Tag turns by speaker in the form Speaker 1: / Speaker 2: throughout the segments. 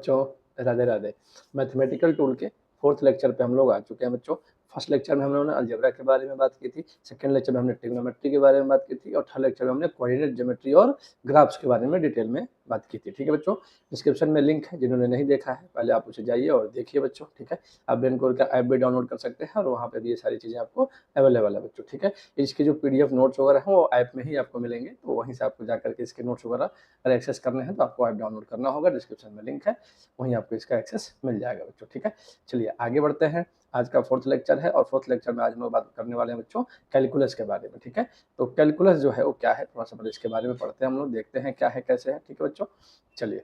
Speaker 1: बच्चों, Radhe Radhe. Mathematical tool के 4th lecture पे हम लोग आ चुके हैं बच्चों। फर्स्ट लेक्चर में हम लोगों ने अलजेब्रा के बारे में बात की थी, सेकंड लेक्चर में हमने ट्रिग्नोमेट्री के बारे में बात की थी और थर्ड लेक्चर में हमने कोऑर्डिनेट ज्योमेट्री और ग्राफ्स के बारे में डिटेल में बात की थी। ठीक है बच्चों, डिस्क्रिप्शन में लिंक है, जिन्होंने नहीं देखा है पहले आप उसे जाइए और देखिए बच्चों। ठीक है, आप ब्रेनकोर का ऐप भी डाउनलोड कर सकते हैं और वहाँ पे भी ये सारी चीज़ें आपको अवेलेबल है बच्चों। ठीक है, इसके जो PDF नोट्स वगैरह हैं वो ऐप में ही आपको मिलेंगे, तो वहीं से आपको जाकर के इसके नोट्स वगैरह अगर एक्सेस करने हैं तो आपको ऐप डाउनलोड करना होगा, डिस्क्रिप्शन में लिंक है, वहीं आपको इसका एक्सेस मिल जाएगा बच्चों। ठीक है, चलिए आगे बढ़ते हैं। आज का 4th लेक्चर है और 4th लेक्चर में आज हम लोग बात करने वाले हैं बच्चों कैलकुलस के बारे में। ठीक है, तो कैलकुलस जो है वो क्या है, थोड़ा सा पहले इसके बारे में पढ़ते हैं हम लोग, देखते हैं क्या है कैसे है। ठीक है बच्चों, चलिए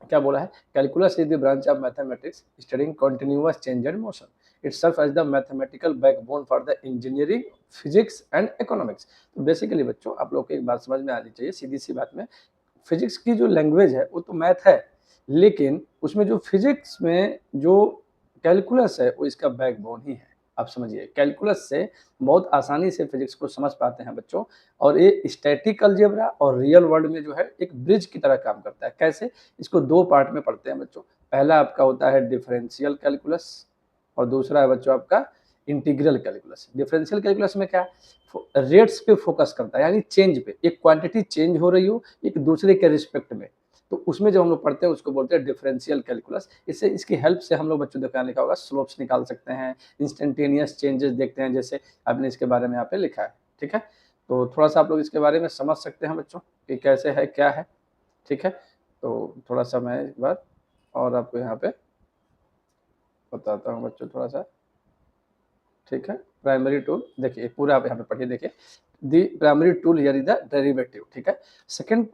Speaker 1: क्या बोला है, calculus is the branch of mathematics studying continuous change and motion. It serve as the mathematical backbone for the engineering, physics and economics. तो बेसिकली बच्चों आप लोग को एक बात समझ में आनी चाहिए, सीधी सी बात में, फिजिक्स की जो लैंग्वेज है वो तो मैथ है, लेकिन उसमें जो फिजिक्स में जो कैलकुलस है वो इसका बैकबोन ही है। आप समझिए, कैलकुलस से बहुत आसानी से फिजिक्स को समझ पाते हैं बच्चों, और ये स्टैटिक अलजेब्रा और रियल वर्ल्ड में जो है एक ब्रिज की तरह काम करता है। कैसे, इसको दो पार्ट में पढ़ते हैं बच्चों। पहला आपका होता है डिफरेंशियल कैलकुलस और दूसरा है बच्चों आपका इंटीग्रल कैलकुलस। डिफरेंशियल कैलकुलस में क्या, रेट्स पे फोकस करता है, यानी चेंज पे, एक क्वांटिटी चेंज हो रही हो एक दूसरे के रिस्पेक्ट में, तो उसमें जब हम लोग पढ़ते हैं उसको बोलते हैं डिफरेंशियल कैलकुलस। इससे इसकी हेल्प से हम लोग बच्चों देखा लिखा होगा स्लोप्स निकाल सकते हैं, इंस्टेंटेनियस चेंजेस देखते हैं, जैसे आपने इसके बारे में यहाँ पे लिखा है। ठीक है, तो थोड़ा सा आप लोग इसके बारे में समझ सकते हैं बच्चों कि कैसे है क्या है। ठीक है, तो थोड़ा सा मैं एक बार और आपको यहाँ पे बताता हूँ बच्चों थोड़ा सा। ठीक है, प्राइमरी टूल देखिए पूरा आप यहाँ पे पढ़िए, देखिए the primary tool here is the derivative. ठीक है, सेकंड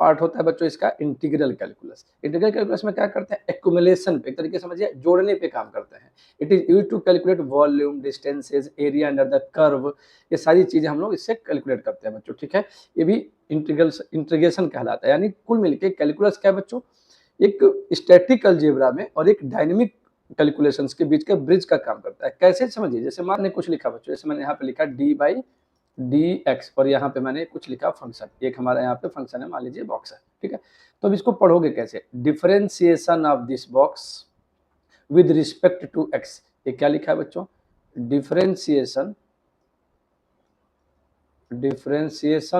Speaker 1: पार्ट होता है बच्चों इसका इंटीग्रल कैलकुलस। इंटीग्रल कैलकुलस में क्या करते हैं, एक्यूमुलेशन पे, एक तरीके से समझिए जोड़ने पे काम करते हैं। It is use to calculate volume, distances, area under the curve, ये सारी चीजें हम लोग इससे कैलकुलेट करते हैं बच्चों। ठीक है, ये भी इंटीग्रेशन कहलाता है। यानी कुल मिलके कैलकुलस क्या है बच्चों, एक स्टैटिक अलजेब्रा में और एक डायनेमिक कैलकुलेशंस के बीच का ब्रिज का काम करता है। कैसे समझिए, जैसे मैंने कुछ लिखा बच्चों, जैसे मैंने यहाँ पे लिखा d/dx और यहाँ पे मैंने कुछ लिखा फंक्शन, एक हमारा यहाँ पे फंक्शन है, मान लीजिए बॉक्स है। ठीक है, तो अब इसको पढ़ोगे कैसे, differentiation of this box with respect to x। ये क्या लिखा है बच्चों, डिफरेंशिएशन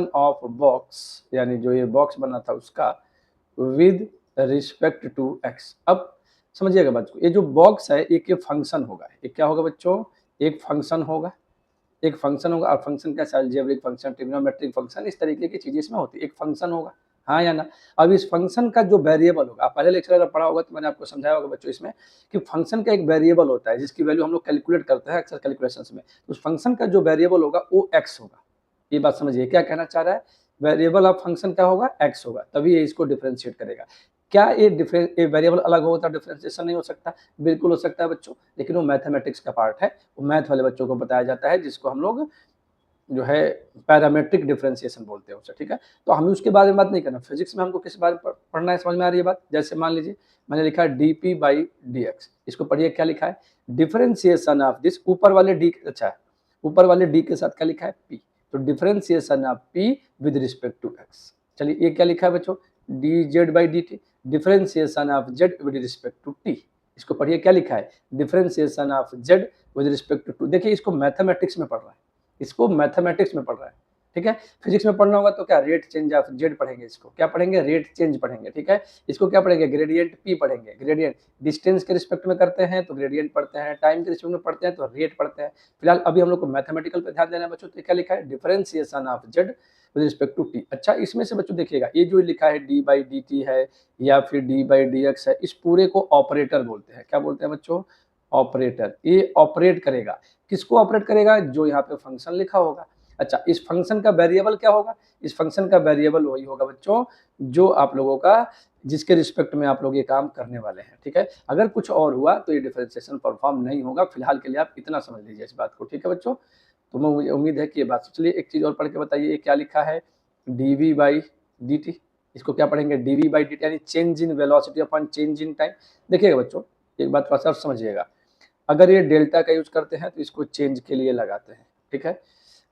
Speaker 1: ऑफ बॉक्स, यानी जो ये बॉक्स बना था उसका विद रिस्पेक्ट टू x। अब समझिएगा बच्चों, ये जो बॉक्स है एक ये फंक्शन होगा, ये क्या होगा बच्चों, एक फंक्शन होगा, एक फंक्शन होगा। और फंक्शन कैसा, अलजेब्रिक फंक्शन, ट्रिग्नोमेट्रिक फंक्शन, इस तरीके की चीजें इसमें होती है, एक फंक्शन होगा, हाँ या ना। अब इस फंक्शन का जो वेरिएबल होगा, पहले लेक्चर अगर पढ़ा होगा तो मैंने आपको समझाया होगा बच्चों इसमें कि फंक्शन का एक वेरिएबल होता है जिसकी वैल्यू हम लोग कैलकुलेट करते हैं अक्सर कैलकुलेशंस में। उस फंक्शन का जो वेरिएबल होगा वो x होगा। ये बात समझिए, क्या कहना चाह रहा है, वेरिएबल ऑफ फंक्शन क्या होगा, x होगा, तभी ये इसको डिफरेंशिएट करेगा। क्या ये वेरिएबल अलग होता है डिफरेंशिएशन नहीं हो सकता, बिल्कुल हो सकता है बच्चों, लेकिन वो मैथमेटिक्स का पार्ट है, वो मैथ वाले बच्चों को बताया जाता है, जिसको हम लोग जो है पैरामेट्रिक डिफरेंशिएशन बोलते हैं उसे। ठीक है, तो हमें उसके बारे में बात नहीं करना, फिजिक्स में हमको किस बारे में पढ़ना है, समझ में आ रही है बात। जैसे मान लीजिए मैंने लिखा है dp/dx, इसको पढ़िए क्या लिखा है, डिफरेंशिएशन ऑफ दिस, ऊपर वाले डी, अच्छा ऊपर वाले डी के साथ क्या लिखा है p, तो differentiation of p with respect to x। चलिए ये क्या लिखा है बच्चों, dz/dt, differentiation of z with respect to t। इसको पढ़िए क्या लिखा है, differentiation of z with respect to. देखिए इसको मैथमेटिक्स में पढ़ रहा है, इसको मैथमेटिक्स में पढ़ रहा है। ठीक है, फिजिक्स में पढ़ना होगा तो क्या, रेट चेंज ऑफ जेड पढ़ेंगे, इसको क्या पढ़ेंगे, रेट चेंज पढ़ेंगे। ठीक है, इसको क्या पढ़ेंगे, ग्रेडियंट पी पढ़ेंगे। ग्रेडियंट डिस्टेंस के रिस्पेक्ट में करते हैं तो ग्रेडियंट पढ़ते हैं, टाइम के रिस्पेक्ट में पढ़ते हैं तो रेट पढ़ते हैं। फिलहाल अभी हम लोग को मैथमेटिकल पे ध्यान देना है बच्चों, तो क्या लिखा है, differentiation of Z with respect to T. अच्छा, इसमें से बच्चों देखिएगा ये जो लिखा है d/dt है या फिर d/dx है, इस पूरे को ऑपरेटर बोलते हैं। क्या बोलते हैं बच्चों, ऑपरेटर। ये ऑपरेट करेगा, किसको ऑपरेट करेगा, जो यहाँ पे फंक्शन लिखा होगा। अच्छा, इस फंक्शन का वेरिएबल क्या होगा, इस फंक्शन का वेरिएबल वही होगा बच्चों जो आप लोगों का, जिसके रिस्पेक्ट में आप लोग ये काम करने वाले हैं। ठीक है, अगर कुछ और हुआ तो ये डिफरेंशिएशन परफॉर्म नहीं होगा। फिलहाल के लिए आप इतना समझ लीजिए इस बात को। ठीक है बच्चों, तो मुझे उम्मीद है कि ये बात, चलिए एक चीज और पढ़ के बताइए, ये क्या लिखा है, dv/dt, इसको क्या पढ़ेंगे, dv/dt यानी change in velocity upon change in time. देखिएगा बच्चों, एक बात थोड़ा सा समझिएगा, अगर ये डेल्टा का यूज करते हैं तो इसको चेंज के लिए लगाते हैं। ठीक है,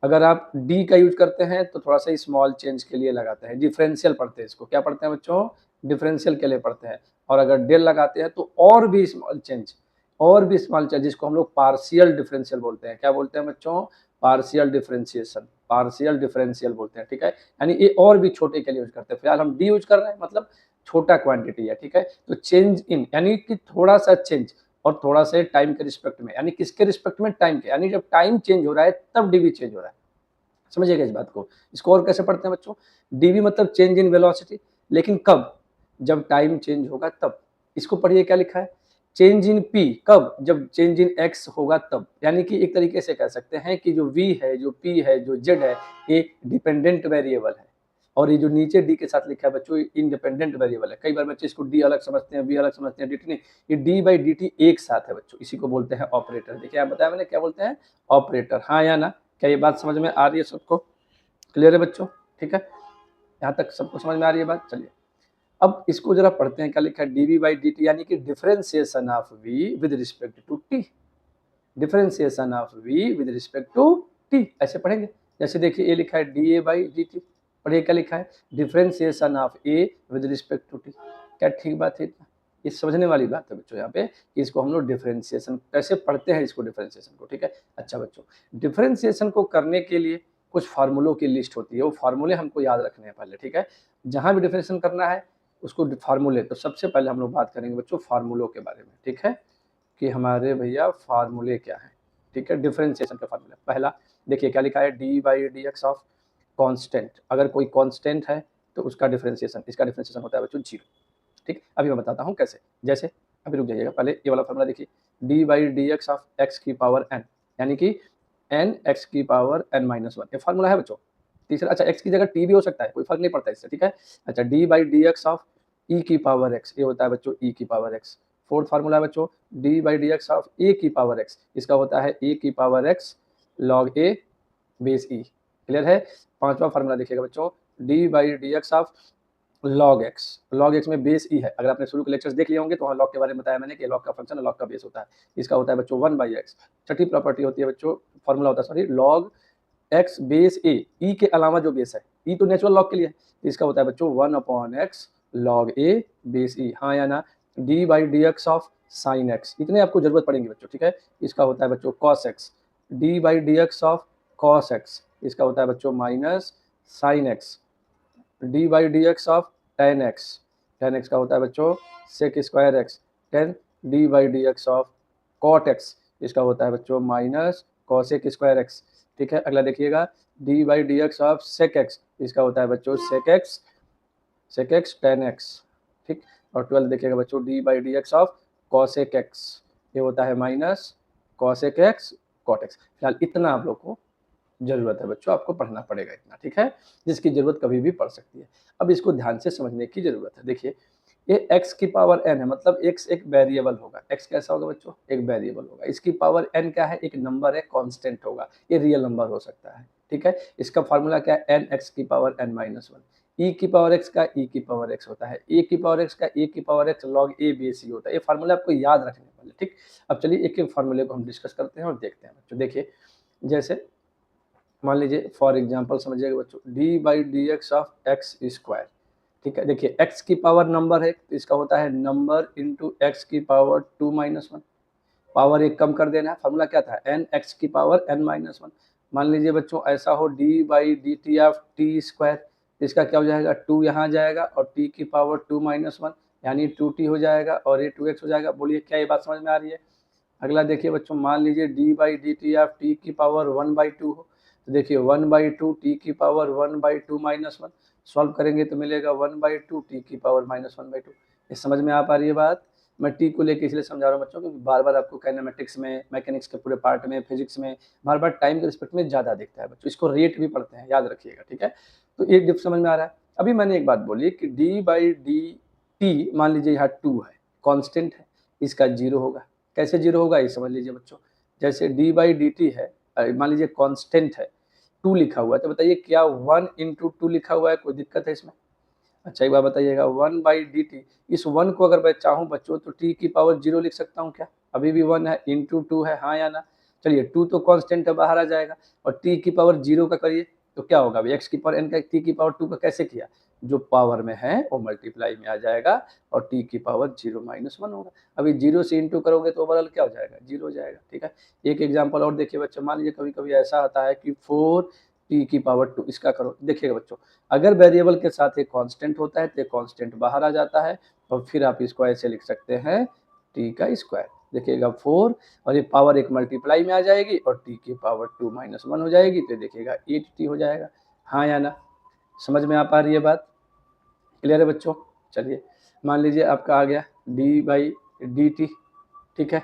Speaker 1: अगर आप डी का यूज करते हैं तो थोड़ा सा स्मॉल चेंज के लिए लगाते हैं। डिफरेंशियल पढ़ते हैं, इसको क्या पढ़ते हैं बच्चों, डिफरेंशियल के लिए पढ़ते हैं। और अगर डेल लगाते हैं तो और भी स्मॉल चेंज, और भी स्मॉल चेंज, जिसको हम लोग पार्शियल डिफरेंशियल बोलते हैं। क्या बोलते हैं बच्चों? पार्शियल डिफरेंशिएशन, पार्शियल डिफरेंशियल बोलते हैं, ठीक है। यानी ये और भी छोटे के लिए यूज करते हैं। फिलहाल हम डी यूज कर रहे हैं, मतलब छोटा क्वांटिटी है, ठीक है। तो चेंज इन यानी कि थोड़ा सा चेंज, और थोड़ा सा टाइम के रिस्पेक्ट में, यानी किसके रिस्पेक्ट में? टाइम के, यानी जब टाइम चेंज हो रहा है तब डीवी चेंज हो रहा है। समझिएगा इस बात को। इसको और कैसे पढ़ते हैं बच्चों? डीवी मतलब चेंज इन वेलोसिटी, लेकिन कब? जब टाइम चेंज होगा तब। इसको पढ़िए, क्या लिखा है? चेंज इन पी कब? जब चेंज इन एक्स होगा तब। यानी कि एक तरीके से कह सकते हैं कि जो वी है, जो पी है, जो जेड है, ये डिपेंडेंट वेरिएबल है, और ये जो नीचे डी के साथ लिखा है बच्चों, इंडिपेंडेंट वेरिएबल है। कई बार बच्चे इसको डी अलग समझते हैं, वी अलग समझते हैं, डी नहीं, ये डी बाई डी टी एक साथ है बच्चों। इसी को बोलते हैं ऑपरेटर। देखिए आप बताया मैंने, क्या बोलते हैं? ऑपरेटर। हाँ या ना? क्या ये बात समझ में आ रही है सबको? क्लियर है बच्चों? ठीक है, यहाँ तक सबको समझ में आ रही है बात? चलिए अब इसको जरा पढ़ते हैं। क्या लिखा है? डीवी बाई डी टी, यानी कि differentiation of V with respect to T, differentiation of V with respect to T, ऐसे पढ़ेंगे। जैसे देखिए ये लिखा है D A by D T, पढ़िए क्या लिखा है? Differentiation of A with respect to T. क्या ठीक बात है? ये समझने वाली बात है बच्चों यहाँ पे कि इसको हम लोग डिफरेंशिएशन कैसे पढ़ते हैं, इसको डिफरेंशिएशन को, ठीक है। अच्छा बच्चों, डिफरेंशिएशन को करने के लिए कुछ फार्मूलों की लिस्ट होती है, वो फार्मूले हमको याद रखने हैं पहले, ठीक है। जहाँ भी डिफरेंशिएशन करना है उसको फार्मूले, तो सबसे पहले हम लोग बात करेंगे बच्चों फार्मूलों के बारे में, ठीक है, कि हमारे भैया फार्मूले क्या है, ठीक है। डिफरेंशिएशन का फार्मूला पहला देखिए क्या लिखा है? D by D X of constant. अगर कोई कांस्टेंट है तो उसका डिफरेंशिएशन, इसका डिफरेंशिएशन होता है बच्चों जीरो, ठीक। अभी मैं बताता हूँ कैसे। जैसे अभी रुक जाइएगा, पहले ये वाला फार्मूला देखिए, D by D X of x की पावर एन, यानी कि एन एक्स की पावर एन माइनस वन, ये फार्मूला है बच्चों। तीसरा, अच्छा एक्स की जगह टी भी हो सकता है, कोई फर्क नहीं पड़ता इससे, ठीक है। अच्छा D by D X of E की पावर एक्स, ये होता है बच्चों ई की पावर एक्स। फोर्थ फार्मूला है बच्चों D by D X of A की पावर एक्स, इसका होता है ए की power X log A base E. Clear है? पांचवा फार्मूला देखिएगा बच्चों, D by D X of log X, log X में बेस ई है। अगर आपने शुरू के लेक्चर्स देख लिए होंगे तो वहाँ लॉग के बारे में बताया मैंने कि लॉग का फंक्शन लॉग का बेस होता है, इसका होता है बच्चों one by x. Chhathi property होती है बच्चों, फार्मूला होता है सॉरी, लॉग एक्स बेस ए, ई के अलावा जो बेस है, ई तो नेचुरल लॉग के लिए है, इसका होता है बच्चों one upon x log A base ई। हाँ या ना? D by D X of sine x, इतने आपको जरूरत पड़ेगी बच्चों, ठीक है। इसका होता है बच्चों cos X, D by D X of cos X, इसका होता है बच्चों minus sine X, D by D X of tan X, tan X का होता है बच्चों sec square X, ten D by D X of cot X, इसका होता है बच्चों माइनस कॉसेक स्क्वायर एक्स, ठीक है। अगला देखिएगा D by D X of sec X, इसका होता है बच्चों सेक एक्स टेन एक्स, ठीक। और ट्वेल्थ देखिएगा बच्चों D by D X of cosec X, ये होता है minus cosec X cot X. फिलहाल इतना आप लोग को जरूरत है बच्चों, आपको पढ़ना पड़ेगा इतना, ठीक है, जिसकी जरूरत कभी भी पड़ सकती है। अब इसको ध्यान से समझने की जरूरत है। देखिए ये x की पावर n है, मतलब x एक वेरिएबल होगा। x कैसा होगा बच्चों? एक वेरिएबल होगा। इसकी पावर n क्या है? एक नंबर है, कांस्टेंट होगा, ये रियल नंबर हो सकता है, ठीक है। इसका फार्मूला क्या है? n x की power n minus one, e की पावर x का e की पावर x होता है, a की पावर x का a की power x log a base e होता है। ये फार्मूला आपको याद रखने वाले, ठीक। अब चलिए एक एक फार्मूले को हम डिस्कस करते हैं और देखते हैं बच्चों। देखिए जैसे मान लीजिए फॉर एग्जांपल समझिएगा बच्चों, D by D X of x square, ठीक है। देखिए x की पावर नंबर है तो इसका होता है नंबर इंटू एक्स की power to minus one, power एक कम कर देना है। फार्मूला क्या था? एन एक्स की पावर एन माइनस वन। मान लीजिए बच्चों ऐसा हो D by D T of T square, इसका क्या हो जाएगा? टू यहाँ जाएगा और टी की पावर टू माइनस वन, यानी टू टी हो जाएगा और ये टू एक्स हो जाएगा। बोलिए क्या ये बात समझ में आ रही है? अगला देखिए बच्चों, मान लीजिए D by D T of T की पावर वन बाई टू हो, तो देखिए वन बाई टू टी की power one by two minus one, solve करेंगे तो मिलेगा वन बाई टू टी की power minus one by two. ये समझ में आ पा रही है बात? मैं टी को लेकर इसलिए समझा रहा हूँ बच्चों, क्योंकि बार बार आपको काइनेमेटिक्स में, मैकेनिक्स के पूरे पार्ट में, फिजिक्स में बार बार टाइम के रिस्पेक्ट में ज़्यादा दिखता है बच्चों। इसको रेट भी पढ़ते हैं, याद रखिएगा, ठीक है। तो ये डिफ समझ में आ रहा है। अभी मैंने एक बात बोली कि डी बाई डी टी, मान लीजिए यहाँ टू है, कॉन्स्टेंट है, इसका जीरो होगा। कैसे जीरो होगा ये समझ लीजिए बच्चों। जैसे डी बाई डी टी है, मान लीजिए कांस्टेंट है, टू लिखा हुआ है, तो बताइए क्या वन इंटू टू लिखा हुआ है? कोई दिक्कत है इसमें? अच्छा एक बार बताइएगा, वन बाई डी टी, इस वन को अगर मैं चाहूँ बच्चों तो टी की पावर जीरो लिख सकता हूँ क्या? अभी भी वन है, इंटू टू है, हाँ या ना? चलिए टू तो कांस्टेंट है, बाहर आ जाएगा, और टी की पावर जीरो का करिए तो क्या होगा? अभी एक्स की पावर एन का टी की पावर टू का कैसे किया? जो पावर में है वो मल्टीप्लाई में आ जाएगा और t की पावर 0-1 होगा। अभी 0 से इंटू करोगे तो ओवरऑल क्या हो जाएगा, 0 हो जाएगा। ठीक है, एक एग्जांपल और देखिए बच्चों, मान लीजिए कभी कभी ऐसा आता है कि 4t की पावर 2, इसका करो। देखिएगा बच्चों, अगर वेरिएबल के साथ एक कांस्टेंट होता है तो एक कांस्टेंट बाहर आ जाता है और फिर आप इसको ऐसे लिख सकते हैं t का स्क्वायर। देखिएगा 4 और ये पावर एक मल्टीप्लाई में आ जाएगी और t की पावर 2-1 हो जाएगी, तो देखिएगा 8t हो जाएगा। हाँ या ना, समझ में आ पा रही है बात, क्लियर है बच्चों। चलिए मान लीजिए आपका आ गया d/dt, ठीक है,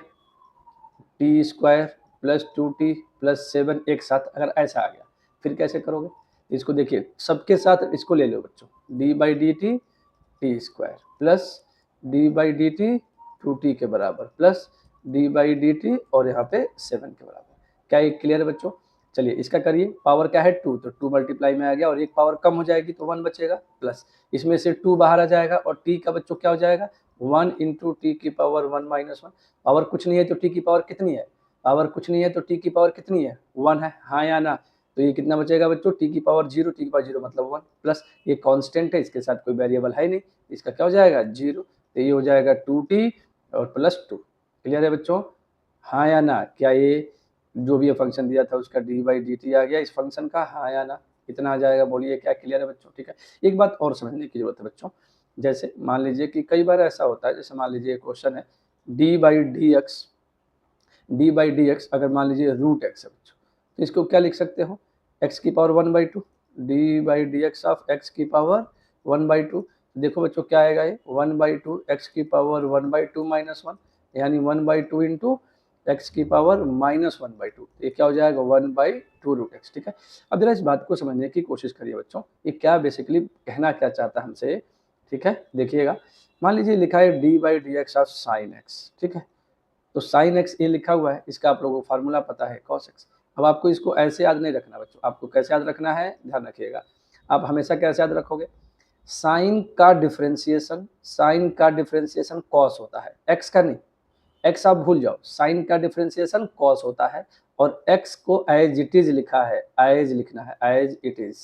Speaker 1: T square plus 2t plus 7 एक साथ अगर ऐसा आ गया, फिर कैसे करोगे इसको, देखिए सबके साथ इसको ले लो बच्चों, d/dt T square plus d/dt 2t के बराबर प्लस d/dt और यहाँ पे 7 के बराबर। क्या ये क्लियर है बच्चों? चलिए इसका करिए, पावर क्या है 2, तो 2 मल्टीप्लाई में आ गया और एक पावर कम हो जाएगी तो 1 बचेगा, प्लस इसमें से 2 बाहर आ जाएगा और t का बच्चों क्या हो जाएगा 1 इंटू टी की पावर 1-1। पावर कुछ नहीं है तो t की पावर कितनी है, पावर कुछ नहीं है तो t की पावर कितनी है 1 है, हाँ या ना। तो ये कितना बचेगा बच्चों, t की पावर 0, t की पावर 0 मतलब 1, प्लस ये कांस्टेंट है, इसके साथ कोई वेरिएबल है नहीं, इसका क्या हो जाएगा 0, तो ये हो जाएगा 2t और प्लस 2। क्लियर है बच्चों, हाँ या ना। क्या ये जो भी ये फंक्शन दिया था उसका d/dt आ गया इस फंक्शन का, हाँ या ना, कितना आ जाएगा बोलिए, क्या क्लियर है बच्चों? ठीक है, एक बात और समझने की जरूरत है बच्चों, जैसे मान लीजिए कि कई बार ऐसा होता है, जैसे मान लीजिए क्वेश्चन है d/dx अगर मान लीजिए रूट x है बच्चों, तो इसको क्या लिख सकते हो, x की पावर 1/2, d/dx ऑफ x की पावर 1/2। देखो बच्चों क्या आएगा ये 1/2 x की पावर 1/2 माइनस 1, यानी 1/2 इंटू एक्स की पावर -1/2, ये क्या हो जाएगा 1/2 रूट एक्स। ठीक है, अब जरा इस बात को समझने की कोशिश करिए बच्चों, ये क्या बेसिकली कहना क्या चाहता है हमसे। ठीक है, देखिएगा मान लीजिए लिखा है d/dx ऑफ साइन एक्स, ठीक है, तो साइन एक्स ये लिखा हुआ है, इसका आप लोगों को फार्मूला पता है कॉस एक्स। अब आपको इसको ऐसे याद नहीं रखना बच्चों, आपको कैसे याद रखना है, ध्यान रखिएगा। आप हमेशा कैसे याद रखोगे, साइन का डिफरेंशिएशन कॉस होता है, एक्स का नहीं, एक्स आप भूल जाओ, साइन का डिफरेंशिएशन कॉस होता है और एक्स को एज इट इज लिखा है, एज लिखना है, एज इट इज,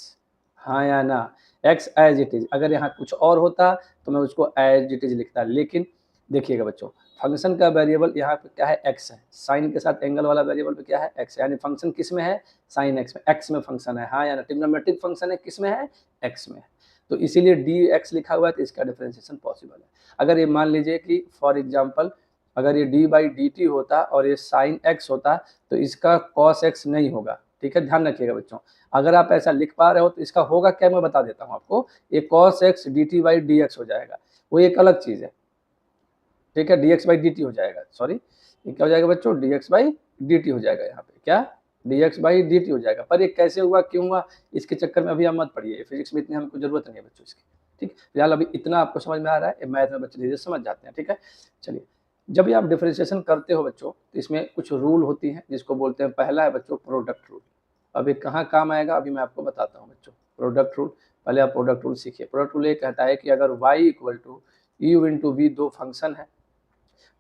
Speaker 1: हाँ या ना, एक्स एज इट इज। अगर यहाँ कुछ और होता तो मैं उसको एज इट इज लिखता, लेकिन देखिएगा बच्चों फंक्शन का वेरिएबल यहाँ पे क्या है, एक्स है, साइन के साथ एंगल वाला वेरिएबल पे क्या है, एक्स है, यानी फंक्शन किस में है, साइन एक्स में, एक्स में फंक्शन है, हाँ या ना, ट्रिग्नोमेट्रिक फंक्शन है, किस में है, एक्स में है, तो इसीलिए डी एक्स लिखा हुआ है, तो इसका डिफरेंशिएशन पॉसिबल है। अगर ये मान लीजिए कि फॉर एग्जाम्पल अगर ये d/dt होता और ये साइन एक्स होता तो इसका कॉस एक्स नहीं होगा। ठीक है, ध्यान रखिएगा बच्चों, अगर आप ऐसा लिख पा रहे हो तो इसका होगा क्या, मैं बता देता हूँ आपको, ये कॉस एक्स dt/dx हो जाएगा, वो एक अलग चीज़ है। ठीक है, dx/dt हो जाएगा, सॉरी ये क्या हो जाएगा बच्चों, dx/dt हो जाएगा, यहाँ पे क्या dx/dt हो जाएगा, पर ये कैसे हुआ क्यों हुआ इसके चक्कर में अभी आप मत पढ़िए, फिजिक्स में इतनी हमको जरूरत नहीं है बच्चों इसकी। ठीक, फिलहाल अभी इतना आपको समझ में आ रहा है, मैथ में बच्चे धीरे समझ जाते हैं। ठीक है, चलिए जब भी आप डिफरेंशिएशन करते हो बच्चों तो इसमें कुछ रूल होती हैं जिसको बोलते हैं, पहला है बच्चों प्रोडक्ट रूल। अब ये कहाँ काम आएगा अभी मैं आपको बताता हूँ बच्चों, प्रोडक्ट रूल, पहले आप प्रोडक्ट रूल सीखिए। प्रोडक्ट रूल ये कहता है कि अगर y equal to u into V दो फंक्शन है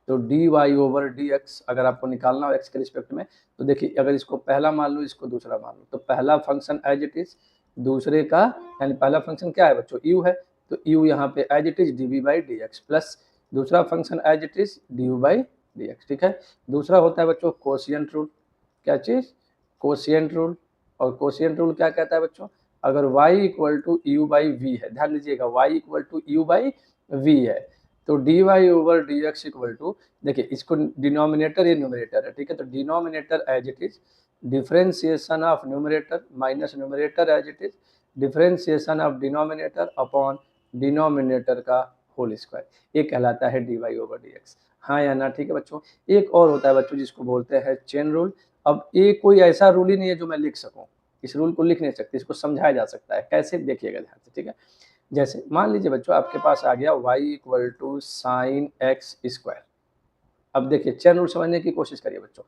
Speaker 1: तो dy/dx अगर आपको निकालना हो x के रिस्पेक्ट में, तो देखिए अगर इसको पहला मान लो इसको दूसरा मान लो, तो पहला फंक्शन एज इट इज, दूसरे का यानी पहला फंक्शन क्या है बच्चों u है, तो u यहाँ पे as it is dv/dx plus दूसरा function as it is du/dx। ठीक है, दूसरा होता है बच्चों कोशिएंट रूल, क्या चीज़, कोशिएंट रूल, और कोशिएंट रूल क्या कहता है बच्चों, अगर y इक्वल टू u/v है, ध्यान दीजिएगा y इक्वल टू u/v है, तो dy/dx इक्वल टू, देखिए इसको डिनोमिनेटर ये न्यूमरेटर है, ठीक है, तो denominator as it is differentiation of numerator minus numerator as it is differentiation of denominator upon denominator का होल स्क्वायर, ये कहलाता है dy/dx, हाँ या ना। ठीक है बच्चों, एक और होता है बच्चों जिसको बोलते हैं चेन रूल। अब ये कोई ऐसा रूल ही नहीं है जो मैं लिख सकूं, इस रूल को लिख नहीं सकते, इसको समझाया जा सकता है, कैसे देखिएगा ध्यान से। ठीक है, जैसे मान लीजिए बच्चों आपके पास आ गया y equal to sine X square. अब देखिए चेन रूल समझने की कोशिश करिए बच्चों,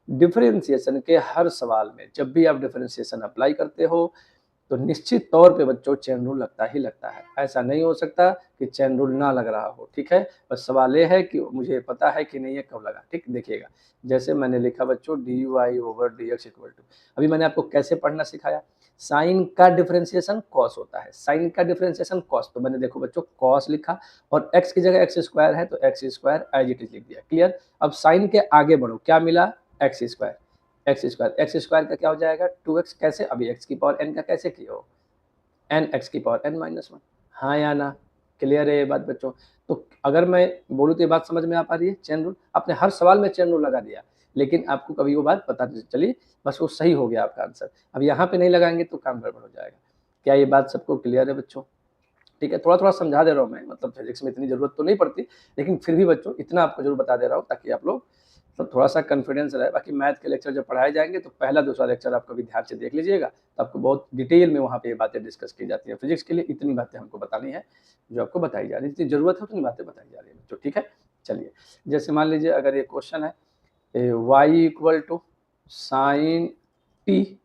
Speaker 1: डिफरेंशिएशन के हर सवाल में जब भी आप डिफरेंशिएशन अप्लाई करते हो तो निश्चित तौर पे बच्चों चेन रूल लगता ही लगता है, ऐसा नहीं हो सकता कि चेन रूल ना लग रहा हो। ठीक है, बस सवाल ये है कि मुझे पता है कि नहीं, ये कब लगा। ठीक, देखिएगा जैसे मैंने लिखा बच्चों d y over d x equal to, अभी मैंने आपको कैसे पढ़ना सिखाया, साइन का डिफरेंशिएशन कॉस होता है, साइन का डिफरेंशिएशन कॉस, तो मैंने देखो बच्चों कॉस लिखा और एक्स की जगह एक्स स्क्वायर है तो x square as it is लिख दिया। क्लियर। अब साइन के आगे बढ़ो, क्या मिला, एक्स स्क्वायर, एक्स स्क्वायर का क्या हो जाएगा 2x, कैसे, अभी एक्स की पावर n का कैसे किया हो, एन एक्स की पावर n माइनस वन, हाँ या ना, क्लियर है ये बात बच्चों। तो अगर मैं बोलूँ तो ये बात समझ में आ पा रही है, चेन रूल, आपने हर सवाल में चेन रूल लगा दिया, लेकिन आपको कभी वो बात पता नहीं चली, बस वो सही हो गया आपका आंसर। अब यहाँ पे नहीं लगाएंगे तो काम गड़बड़ हो जाएगा। क्या ये बात सबको क्लियर है बच्चों? ठीक है, थोड़ा थोड़ा समझा दे रहा हूँ मैं, मतलब फिजिक्स में इतनी जरूरत तो नहीं पड़ती, लेकिन फिर भी बच्चों इतना आपको जरूर बता दे रहा हूँ ताकि आप लोग तो थोड़ा सा कॉन्फिडेंस रहे। बाकी मैथ के लेक्चर जब पढ़ाए जाएंगे तो पहला दूसरा लेक्चर आप कभी ध्यान से देख लीजिएगा, तो आपको बहुत डिटेल में वहाँ पे ये बातें डिस्कस की जाती है। फिजिक्स के लिए इतनी बातें हमको बतानी है जो आपको बताई जा रही है, जितनी जरूरत है उतनी बातें बताई जा रही है बच्चों। ठीक है, चलिए जैसे मान लीजिए अगर ये क्वेश्चन है y equal to sine t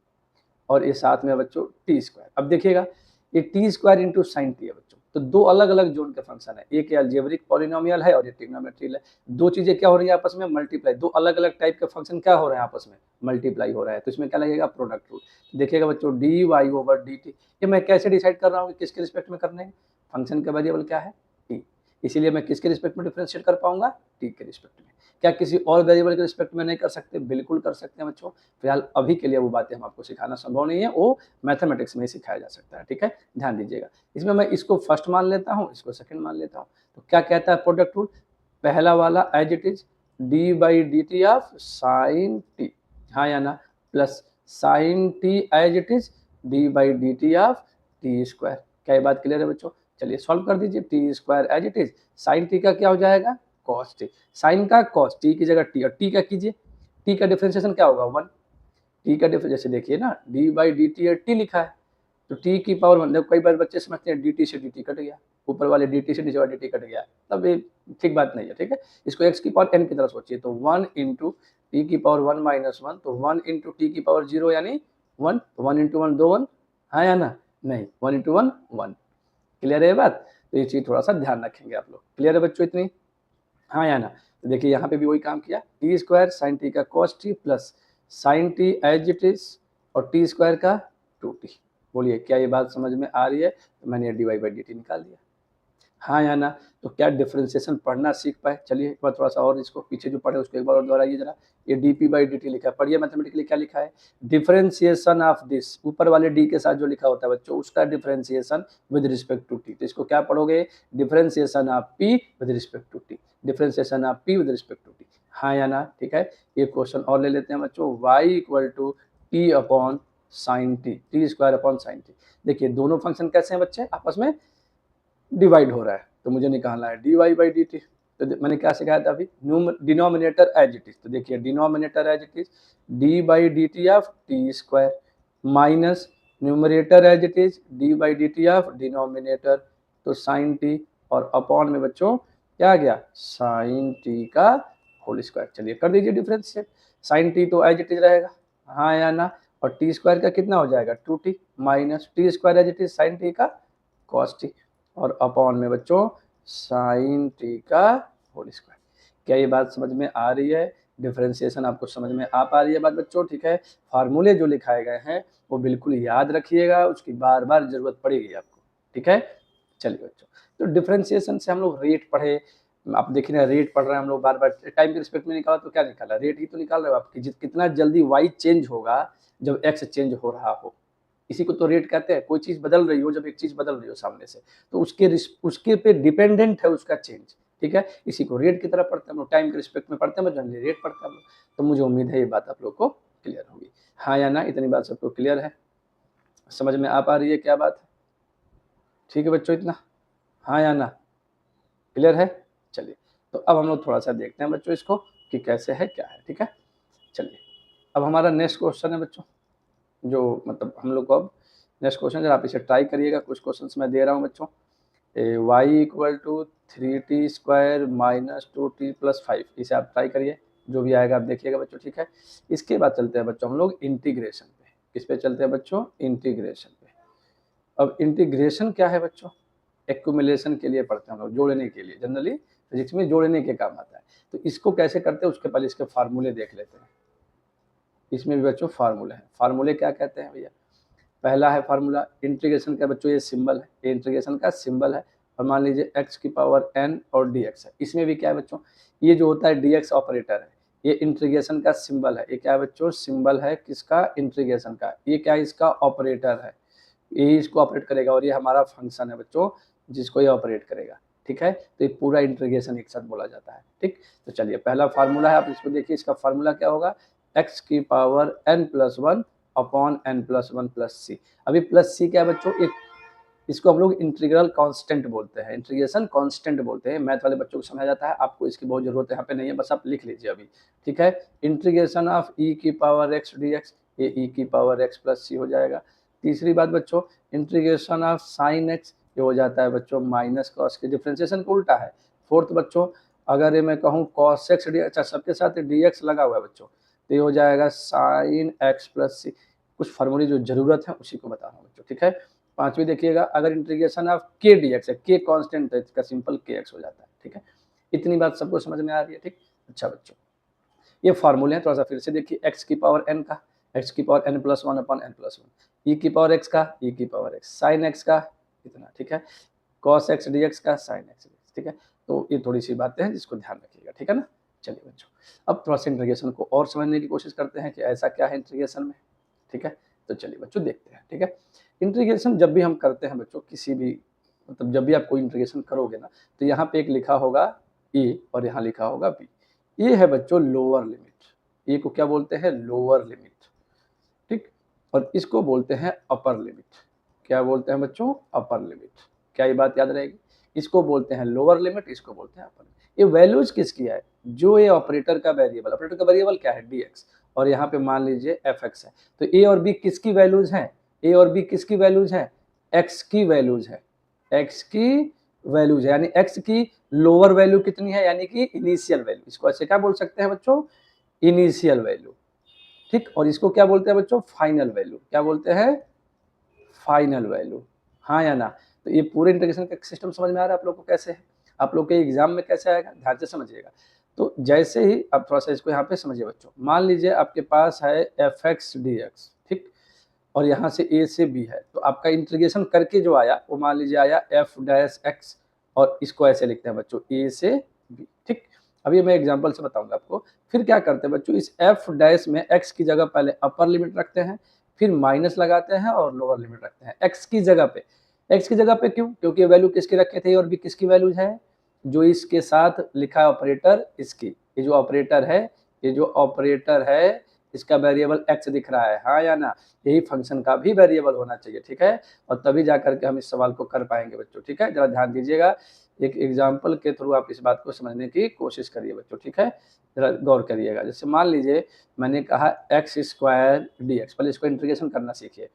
Speaker 1: और ये साथ में बच्चों टी स्क्वायर। अब देखिएगा ये T square into sine T है बच्चों, तो दो अलग अलग जोन के फंक्शन है, एक अलजेब्रिक पॉलिनोमियल है और ये ट्रिग्नोमेट्रियल है। दो चीजें क्या हो रही है आपस में, मल्टीप्लाई, दो अलग अलग टाइप के फंक्शन क्या हो रहे हैं आपस में, मल्टीप्लाई हो रहा है। तो इसमें क्या लगेगा, प्रोडक्ट रूल। देखिएगा बच्चों d y over d t, ये मैं कैसे डिसाइड कर रहा हूँ कि किसके रिस्पेक्ट में करने हैं, फंक्शन का वेरिएबल क्या है, टी, इसीलिए मैं किसके रिस्पेक्ट में डिफरेंशिएट कर पाऊंगा, टी के रिस्पेक्ट में। क्या किसी और वेरिएबल के रिस्पेक्ट में नहीं कर सकते, बिल्कुल कर सकते हैं बच्चों। फिलहाल अभी के लिए वो बातें हम आपको सिखाना संभव नहीं है, वो मैथमेटिक्स में ही सिखाया जा सकता है। ठीक है, ध्यान दीजिएगा, इसमें मैं इसको फर्स्ट मान लेता हूँ, इसको सेकंड मान लेता हूँ। तो क्या कहता है प्रोडक्ट रूल, पहला वाला as it is d by D T of sine t, हाँ या ना, plus sine t as it is d by D T of T square. क्या ये बात क्लियर है बच्चों? चलिए सॉल्व कर दीजिए, t square as it is, sine t का क्या हो जाएगा, कॉस टी, साइन का कॉस, टी की जगह टी, और टी का कीजिए, टी का डिफरेंशिएशन क्या होगा, वन, टी का डिफरेंस, जैसे देखिए ना D by D T T लिखा है तो टी की पावर वन, कई बार बच्चे समझते हैं डी टी से डी टी कट गया, ऊपर वाले डी टी से नीचे वाले डी टी कट गया, तब ये ठीक बात नहीं है। ठीक है, इसको एक्स की पावर एन की तरह सोचिए, तो वन इंटू टी की पावर वन माइनस वन, तो वन इंटू टी की पावर जीरो यानी वन, तो वन इंटू वन दो वन, हाँ या ना, नहीं, one into one one. Clear है ये बात? तो ये चीज थोड़ा सा ध्यान रखेंगे आप लोग। क्लियर है बच्चों इतनी, हाँ या ना? तो देखिए यहाँ पे भी वही काम किया, टी स्क्वायर साइन टी का cos t plus sine t as it is और टी स्क्वायर का टू टी। बोलिए क्या ये बात समझ में आ रही है? तो मैंने d y by D t निकाल दिया, हाँ या ना? तो क्या डिफरेंशिएशन पढ़ना सीख पाए? चलिए एक बार थोड़ा सा और इसको पीछे जो पढ़े उसको एक बार और दोहराइए जरा। ये D P by D T लिखा है, पढ़िए मैथमेटिकली क्या लिखा है, डिफरेंशिएशन ऑफ दिस, ऊपर वाले डी के साथ जो लिखा होता है बच्चों उसका differentiation with respect to t. तो इसको क्या पढ़ोगे, differentiation of p with respect to T, differentiation of p with respect to t, हाँ या ना? ठीक है, ये क्वेश्चन और ले लेते हैं बच्चों, y equal to t upon sine t, t square upon sine t. देखिए दोनों फंक्शन कैसे हैं बच्चे, आपस में डिवाइड हो रहा है, तो मुझे निकालना है d y by D t. तो मैंने क्या सिखाया था अभी, डिनोमिनेटर एज इट इज, तो देखिए denominator as it is d by D T of T square minus numerator as it is d by D T of denominator, तो sine t, और अपॉन में बच्चों क्या आ गया, साइन टी का होल स्क्वायर। चलिए कर दीजिए डिफरेंशिएट, साइन टी तो एज इट इज रहेगा, हाँ या ना, और टी स्क्वायर का कितना हो जाएगा two t minus t square as it is sine t का कॉस टी, और अपॉन में बच्चों साइन टी का होल स्क्वायर। क्या ये बात समझ में आ रही है? डिफरेंशिएशन आपको समझ में आ पा रही है बात बच्चों? ठीक है, फार्मूले जो लिखाए गए हैं वो बिल्कुल याद रखिएगा, उसकी बार बार जरूरत पड़ेगी आपको। ठीक है, चलिए बच्चों, तो डिफरेंशिएशन से हम लोग रेट पढ़े, आप देख रहे हैं रेट पढ़ रहे हैं हम लोग, बार बार टाइम के रिस्पेक्ट में निकाला तो क्या निकाला, रेट ही तो निकाल रहे हो आप, कितना जल्दी वाई चेंज होगा जब एक्स चेंज हो रहा हो, इसी को तो रेट कहते हैं। कोई चीज बदल रही हो, जब एक चीज बदल रही हो सामने से, तो उसके पे डिपेंडेंट है उसका चेंज। ठीक है, इसी को रेट की तरह पढ़ते हैं हम लोग, टाइम के रिस्पेक्ट में पढ़ते हैं, जनरली रेट पढ़ते हैं हम लोग। तो मुझे उम्मीद है ये बात आप लोग को क्लियर होगी, हाँ या ना? इतनी बात सबको क्लियर है, समझ में आ पा रही है क्या बात है? ठीक है बच्चों, इतना, हाँ या ना, क्लियर है? चलिए तो अब हम लोग थोड़ा सा देखते हैं बच्चों इसको कि कैसे है क्या है। ठीक है, चलिए अब हमारा नेक्स्ट क्वेश्चन है बच्चों, जो मतलब हम लोग को अब नेक्स्ट क्वेश्चन, जरा आप इसे ट्राई करिएगा, कुछ क्वेश्चंस मैं दे रहा हूँ बच्चों। Y equal to three t square minus two t plus five, इसे आप ट्राई करिए, जो भी आएगा आप देखिएगा बच्चों। ठीक है, इसके बाद चलते हैं बच्चों हम लोग इंटीग्रेशन पे, किस पे चलते हैं बच्चों, इंटीग्रेशन पे। अब इंटीग्रेशन क्या है बच्चों, एक्यूमुलेशन के लिए पढ़ते हैं हम लोग, जोड़ने के लिए, जनरली फिजिक्स में जोड़ने के काम आता है। तो इसको कैसे करते हैं उसके पहले इसके फार्मूले देख लेते हैं। इसमें भी बच्चों फार्मूले हैं। फार्मूले क्या कहते हैं भैया, पहला है फार्मूला इंटीग्रेशन का बच्चों, ये सिंबल है, ये इंटीग्रेशन का सिंबल है। और मान लीजिए x की पावर n और dx है। इसमें भी क्या है बच्चों, ये जो होता है dx ऑपरेटर है, ये इंटीग्रेशन का सिंबल है। ये क्या है बच्चों, सिंबल है किसका, इंटीग्रेशन का। ये क्या है, इसका ऑपरेटर है, ये इसको ऑपरेट करेगा। और ये हमारा फंक्शन है बच्चों जिसको ये ऑपरेट करेगा। ठीक है, तो ये पूरा इंटीग्रेशन एक साथ बोला जाता है। ठीक, तो चलिए पहला फार्मूला है, आप इसको देखिए। इसका फार्मूला क्या होगा, x की power n+1 upon n+1 plus सी। अभी प्लस सी क्या है बच्चों, एक इसको हम लोग इंटीग्रल कांस्टेंट बोलते हैं, इंटीग्रेशन कांस्टेंट बोलते हैं। मैथ वाले बच्चों को समझा जाता है, आपको इसकी बहुत जरूरत यहाँ पे नहीं है, बस आप लिख लीजिए अभी। ठीक है, इंटीग्रेशन ऑफ e की पावर x dx, ये e की पावर x प्लस सी हो जाएगा। तीसरी बात बच्चों, इंटीग्रेशन ऑफ साइन x, ये हो जाता है बच्चों माइनस कॉस के, डिफ्रेंसिएशन को उल्टा है। फोर्थ बच्चों, अगर ये मैं कहूँ कॉस x dx, अच्छा सबके साथ dx लगा हुआ है बच्चों, तो ये हो जाएगा साइन x प्लस सी। कुछ फार्मूले जो जरूरत है उसी को बता रहा हूँ बच्चों। ठीक है, पांचवी देखिएगा, अगर इंटीग्रेशन ऑफ के dx है, के कांस्टेंट है, इसका सिंपल kx हो जाता है। ठीक है, इतनी बात सबको समझ में आ रही है। ठीक, अच्छा बच्चों ये फार्मूले हैं, थोड़ा सा फिर से देखिए। x की पावर n का, x की power n+1 upon n+1, e की पावर x का, e की पावर x, साइन x का इतना। ठीक है, cos x dx का, साइन x dx। ठीक है, तो ये थोड़ी सी बातें हैं जिसको ध्यान रखिएगा। ठीक है ना, चलिए बच्चों अब थोड़ा सा इंटीग्रेशन को और समझने की कोशिश करते हैं कि ऐसा क्या है इंटीग्रेशन में। ठीक है, तो चलिए बच्चों देखते हैं। ठीक है, इंटीग्रेशन जब भी हम करते हैं बच्चों, किसी भी मतलब जब भी आप कोई इंटीग्रेशन करोगे ना, तो यहाँ पे एक लिखा होगा a और यहाँ लिखा होगा b। ये है बच्चों लोअर लिमिट, ए को क्या बोलते हैं, लोअर लिमिट। ठीक, और इसको बोलते हैं अपर लिमिट। क्या बोलते हैं बच्चों, अपर लिमिट। क्या ये बात याद रहेगी, इसको बोलते हैं लोअर लिमिट, इसको बोलते हैं अपर लिमिट। ये वैल्यूज किसकी है, जो ये ऑपरेटर का वेरिएबल, ऑपरेटर का वेरिएबल क्या है dx, और यहाँ पे मान लीजिए fx है। तो a और b किसकी वैल्यूज हैं, a और b किसकी वैल्यूज हैं, x की वैल्यूज है, x की वैल्यूज है, यानी x की लोअर वैल्यू कितनी है, यानी कि इनिशियल वैल्यू। इसको ऐसे क्या बोल सकते हैं बच्चों, इनिशियल वैल्यू। ठीक, और इसको क्या बोलते हैं बच्चों, फाइनल वैल्यू। क्या बोलते हैं, फाइनल वैल्यू। हाँ या ना, तो ये पूरे इंटीग्रेशन का सिस्टम समझ में आ रहा है आप लोग को कैसे है, आप लोग के एग्जाम में कैसे आएगा, ध्यान से समझिएगा। तो जैसे ही आप थोड़ा सा इसको यहाँ पे समझिए बच्चों, मान लीजिए आपके पास है fx dx, ठीक, और यहाँ से a से b है, तो आपका इंटीग्रेशन करके जो आया वो मान लीजिए आया f'(x), और इसको ऐसे लिखते हैं बच्चों a से b। ठीक, अभी मैं एग्जांपल से बताऊंगा आपको। फिर क्या करते हैं बच्चों, इस f' में x की जगह पहले अपर लिमिट रखते हैं, फिर माइनस लगाते हैं और लोअर लिमिट रखते हैं x की जगह पे। x की जगह पे क्यों, क्योंकि वैल्यू किसकी रखे थे और b किसकी वैल्यू है, जो इसके साथ लिखा है ऑपरेटर, इसकी, ये जो ऑपरेटर है, ये जो ऑपरेटर है इसका वेरिएबल x दिख रहा है, हाँ या ना, यही फंक्शन का भी वेरिएबल होना चाहिए। ठीक है, और तभी जाकर के हम इस सवाल को कर पाएंगे बच्चों। ठीक है, जरा ध्यान दीजिएगा, एक एग्जाम्पल के थ्रू आप इस बात को समझने की कोशिश करिए बच्चों। ठीक है, जरा गौर करिएगा। जैसे मान लीजिए मैंने कहा x² dx, पहले इसको इंटीग्रेशन करना सीखिए।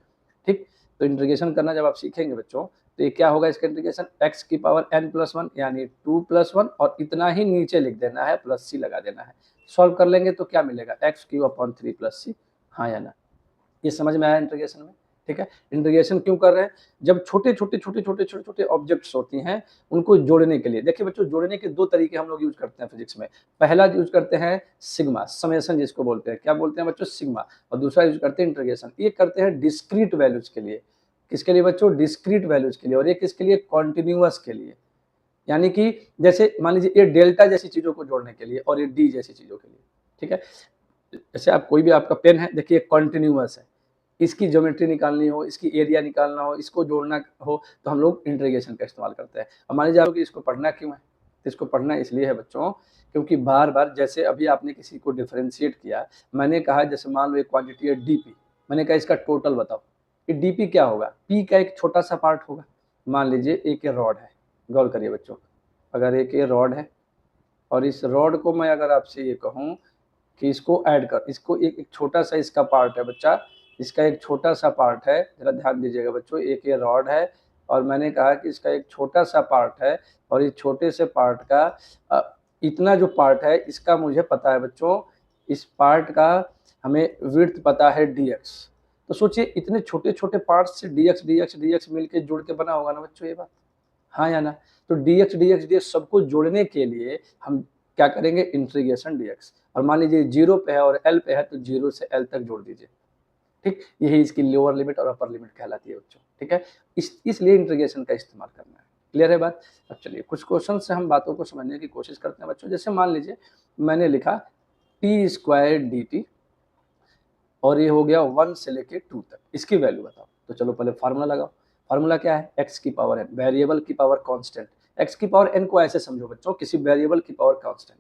Speaker 1: ठीक, तो इंटीग्रेशन करना जब आप सीखेंगे बच्चों, तो ये क्या होगा, इसका इंटीग्रेशन x की पावर n+1 यानी 2+1, और इतना ही नीचे लिख देना है, प्लस सी लगा देना है। सॉल्व कर लेंगे तो क्या मिलेगा, x³ 3 + c। हाँ या ना, ये समझ में आया इंटीग्रेशन में। ठीक है, इंटीग्रेशन क्यों कर रहे हैं, जब छोटे छोटे ऑब्जेक्ट्स होती हैं उनको जोड़ने के लिए। देखिए बच्चों, जोड़ने के दो तरीके हम लोग यूज करते हैं फिजिक्स में। पहला यूज करते हैं सिग्मा, समेशन जिसको बोलते हैं, क्या बोलते हैं बच्चों, सिग्मा। और दूसरा यूज करते हैं इंटीग्रेशन, ये करते हैं डिस्क्रीट वैल्यूज के लिए। किसके लिए बच्चों, डिस्क्रीट वैल्यूज के लिए। और ये किसके लिए, कॉन्टिन्यूअस के लिए। यानी कि जैसे मान लीजिए ये डेल्टा जैसी चीजों को जोड़ने के लिए और ये डी जैसी चीजों के लिए। ठीक है, जैसे आप कोई भी आपका पेन है, देखिए कॉन्टिन्यूअस है, इसकी ज्योमेट्री निकालनी हो, इसकी एरिया निकालना हो, इसको जोड़ना हो, तो हम लोग इंटीग्रेशन का इस्तेमाल करते हैं। अब मान लीजिए कि इसको पढ़ना क्यों है, तो इसको पढ़ना इसलिए है बच्चों, क्योंकि बार बार जैसे अभी आपने किसी को डिफ्रेंशिएट किया, मैंने कहा जैसे मान लो एक क्वांटिटी है dp, मैंने कहा इसका टोटल बताओ, ये dp क्या होगा, p का एक छोटा सा पार्ट होगा। मान लीजिए एक ये रॉड है, गौर करिए बच्चों, अगर एक ये रॉड है और इस रॉड को मैं अगर आपसे ये कहूँ कि इसको ऐड कर, इसको एक छोटा सा इसका पार्ट है बच्चा, इसका एक छोटा सा पार्ट है, जरा ध्यान दीजिएगा बच्चों, एक ये रॉड है और मैंने कहा कि इसका एक छोटा सा पार्ट है, और इस छोटे से पार्ट का इतना जो पार्ट है इसका मुझे पता है बच्चों, इस पार्ट का हमें विड्थ पता है dx। तो सोचिए इतने छोटे छोटे पार्ट्स से dx dx dx मिलके जुड़ के बना होगा ना बच्चों ये बात, हाँ या ना। तो dx dx dx सबको जोड़ने के लिए हम क्या करेंगे, इंटीग्रेशन dx, और मान लीजिए 0 पे है और l पे है तो 0 से l तक जोड़ दीजिए, ठीक, यही इसकी लोअर लिमिट और अपर लिमिट कहलाती है बच्चों, ठीक है। इसलिए इंटीग्रेशन का इस्तेमाल करना है, क्लियर है बात। अब चलिए कुछ क्वेश्चन से हम बातों को समझने की कोशिश करते हैं बच्चों। जैसे मान लीजिए मैंने लिखा t² dt और ये हो गया 1 से लेके 2 तक, इसकी वैल्यू बताओ। तो चलो पहले फार्मूला लगाओ। फार्मूला क्या है, x की पावर n, वेरिएबल की पावर कांस्टेंट। x की पावर n को ऐसे समझो बच्चों, किसी वेरिएबल की पावर कांस्टेंट,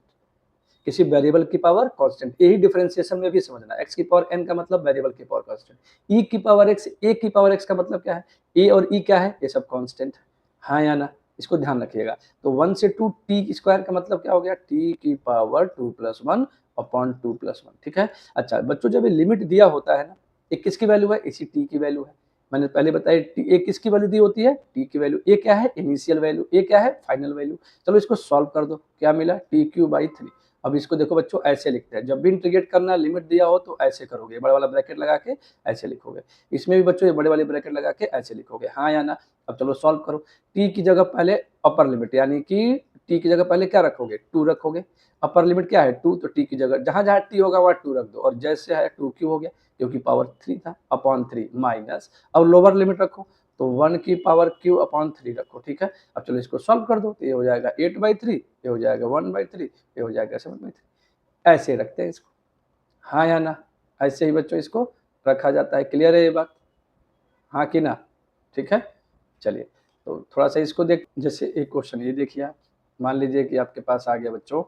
Speaker 1: किसी वेरिएबल की पावर कांस्टेंट, यही डिफरेंशिएशन में भी समझना। x की पावर n का मतलब वेरिएबल की पावर कांस्टेंट, e की पावर x, a की पावर x का मतलब क्या है, a और e क्या है, ये सब कांस्टेंट है, हाँ या ना, इसको ध्यान रखिएगा। तो 1 से 2 t स्क्वायर का मतलब क्या हो गया, t की पावर 2 + 1 अपॉन 2 + 1, ठीक है। अच्छा बच्चों, जब ये लिमिट दिया होता है ना, ये किसकी वैल्यू है, इसी t की वैल्यू है। मैंने पहले बताया ए किसकी वैल्यू दी होती है, t की वैल्यू। ए क्या है, इनिशियल वैल्यू, ए क्या है, फाइनल वैल्यू। चलो इसको सॉल्व कर दो, क्या मिला, t³/3। अब इसको देखो बच्चों ऐसे लिखते हैं, जब भी इंटीग्रेट करना लिमिट दिया हो तो ऐसे करोगे, बड़ा वाला ब्रैकेट लगा के ऐसे लिखोगे। इसमें भी बच्चों ये बड़े वाले ब्रैकेट लगा के ऐसे लिखोगे, हाँ या ना। अब चलो सॉल्व करो। t की जगह पहले अपर लिमिट, यानी कि t की जगह पहले क्या रखोगे, 2 रखोगे। अपर लिमिट क्या है 2, तो t की जगह जहां जहां t होगा वहां 2 रख दो, और जैसे है 2 क्यों हो गया, क्योंकि पावर 3 था, अपॉन 3 माइनस, अब लोअर लिमिट रखो तो 1 की पावर क्यू अपॉन 3 रखो, ठीक है। अब चलो इसको सॉल्व कर दो, तो ये हो जाएगा 8/3, ये हो जाएगा 1/3, ये हो जाएगा 7/3। ऐसे रखते हैं इसको, हाँ या ना, ऐसे ही बच्चों इसको रखा जाता है, क्लियर है ये बात, हाँ कि ना, ठीक है। चलिए तो थोड़ा सा इसको देख, जैसे एक क्वेश्चन ये देखिए आप, मान लीजिए कि आपके पास आ गया बच्चों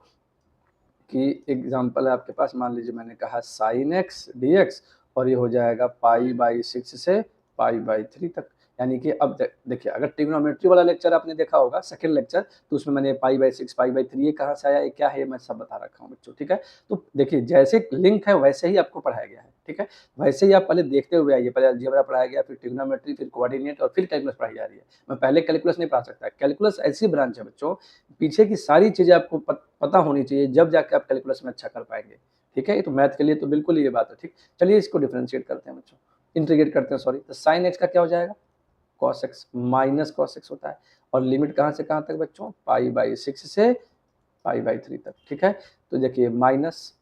Speaker 1: कि एग्जाम्पल है आपके पास, मान लीजिए मैंने कहा sin x dx और ये हो जाएगा π/6 से π/3 तक। यानी कि अब देखिए, अगर ट्रिग्नोमेट्री वाला लेक्चर आपने देखा होगा सेकंड लेक्चर, तो उसमें मैंने π/6 π/3 ये कहाँ से आया, ये क्या है, ये मैं सब बता रखा हूँ बच्चों, ठीक है। तो देखिए जैसे लिंक है वैसे ही आपको पढ़ाया गया है, ठीक है। वैसे ही आप पहले देखते हुए आइए, पहले अलजेब्रा पढ़ाया गया, फिर ट्रिग्नोमेट्री, फिर कोऑर्डिनेट और फिर कैलकुलस पढ़ाई जा रही है। मैं पहले कैलकुलस नहीं पढ़ा सकता, कैलकुलस ऐसी ब्रांच है बच्चों, पीछे की सारी चीजें आपको पता होनी चाहिए, जब जाके आप कैलकुलस में अच्छा कर पाएंगे, ठीक है। ये तो मैथ के लिए तो बिल्कुल ये बात है, ठीक। चलिए इसको डिफरेंशिएट करते हैं बच्चों, इंटीग्रेट करते हैं, सॉरी। तो साइन एक्स का क्या हो जाएगा, cos x minus cos x होता है, और लिमिट कहाँ से कहाँ तक बच्चों, π/6 से π/3 तक, ठीक है। तो देखिए माइनस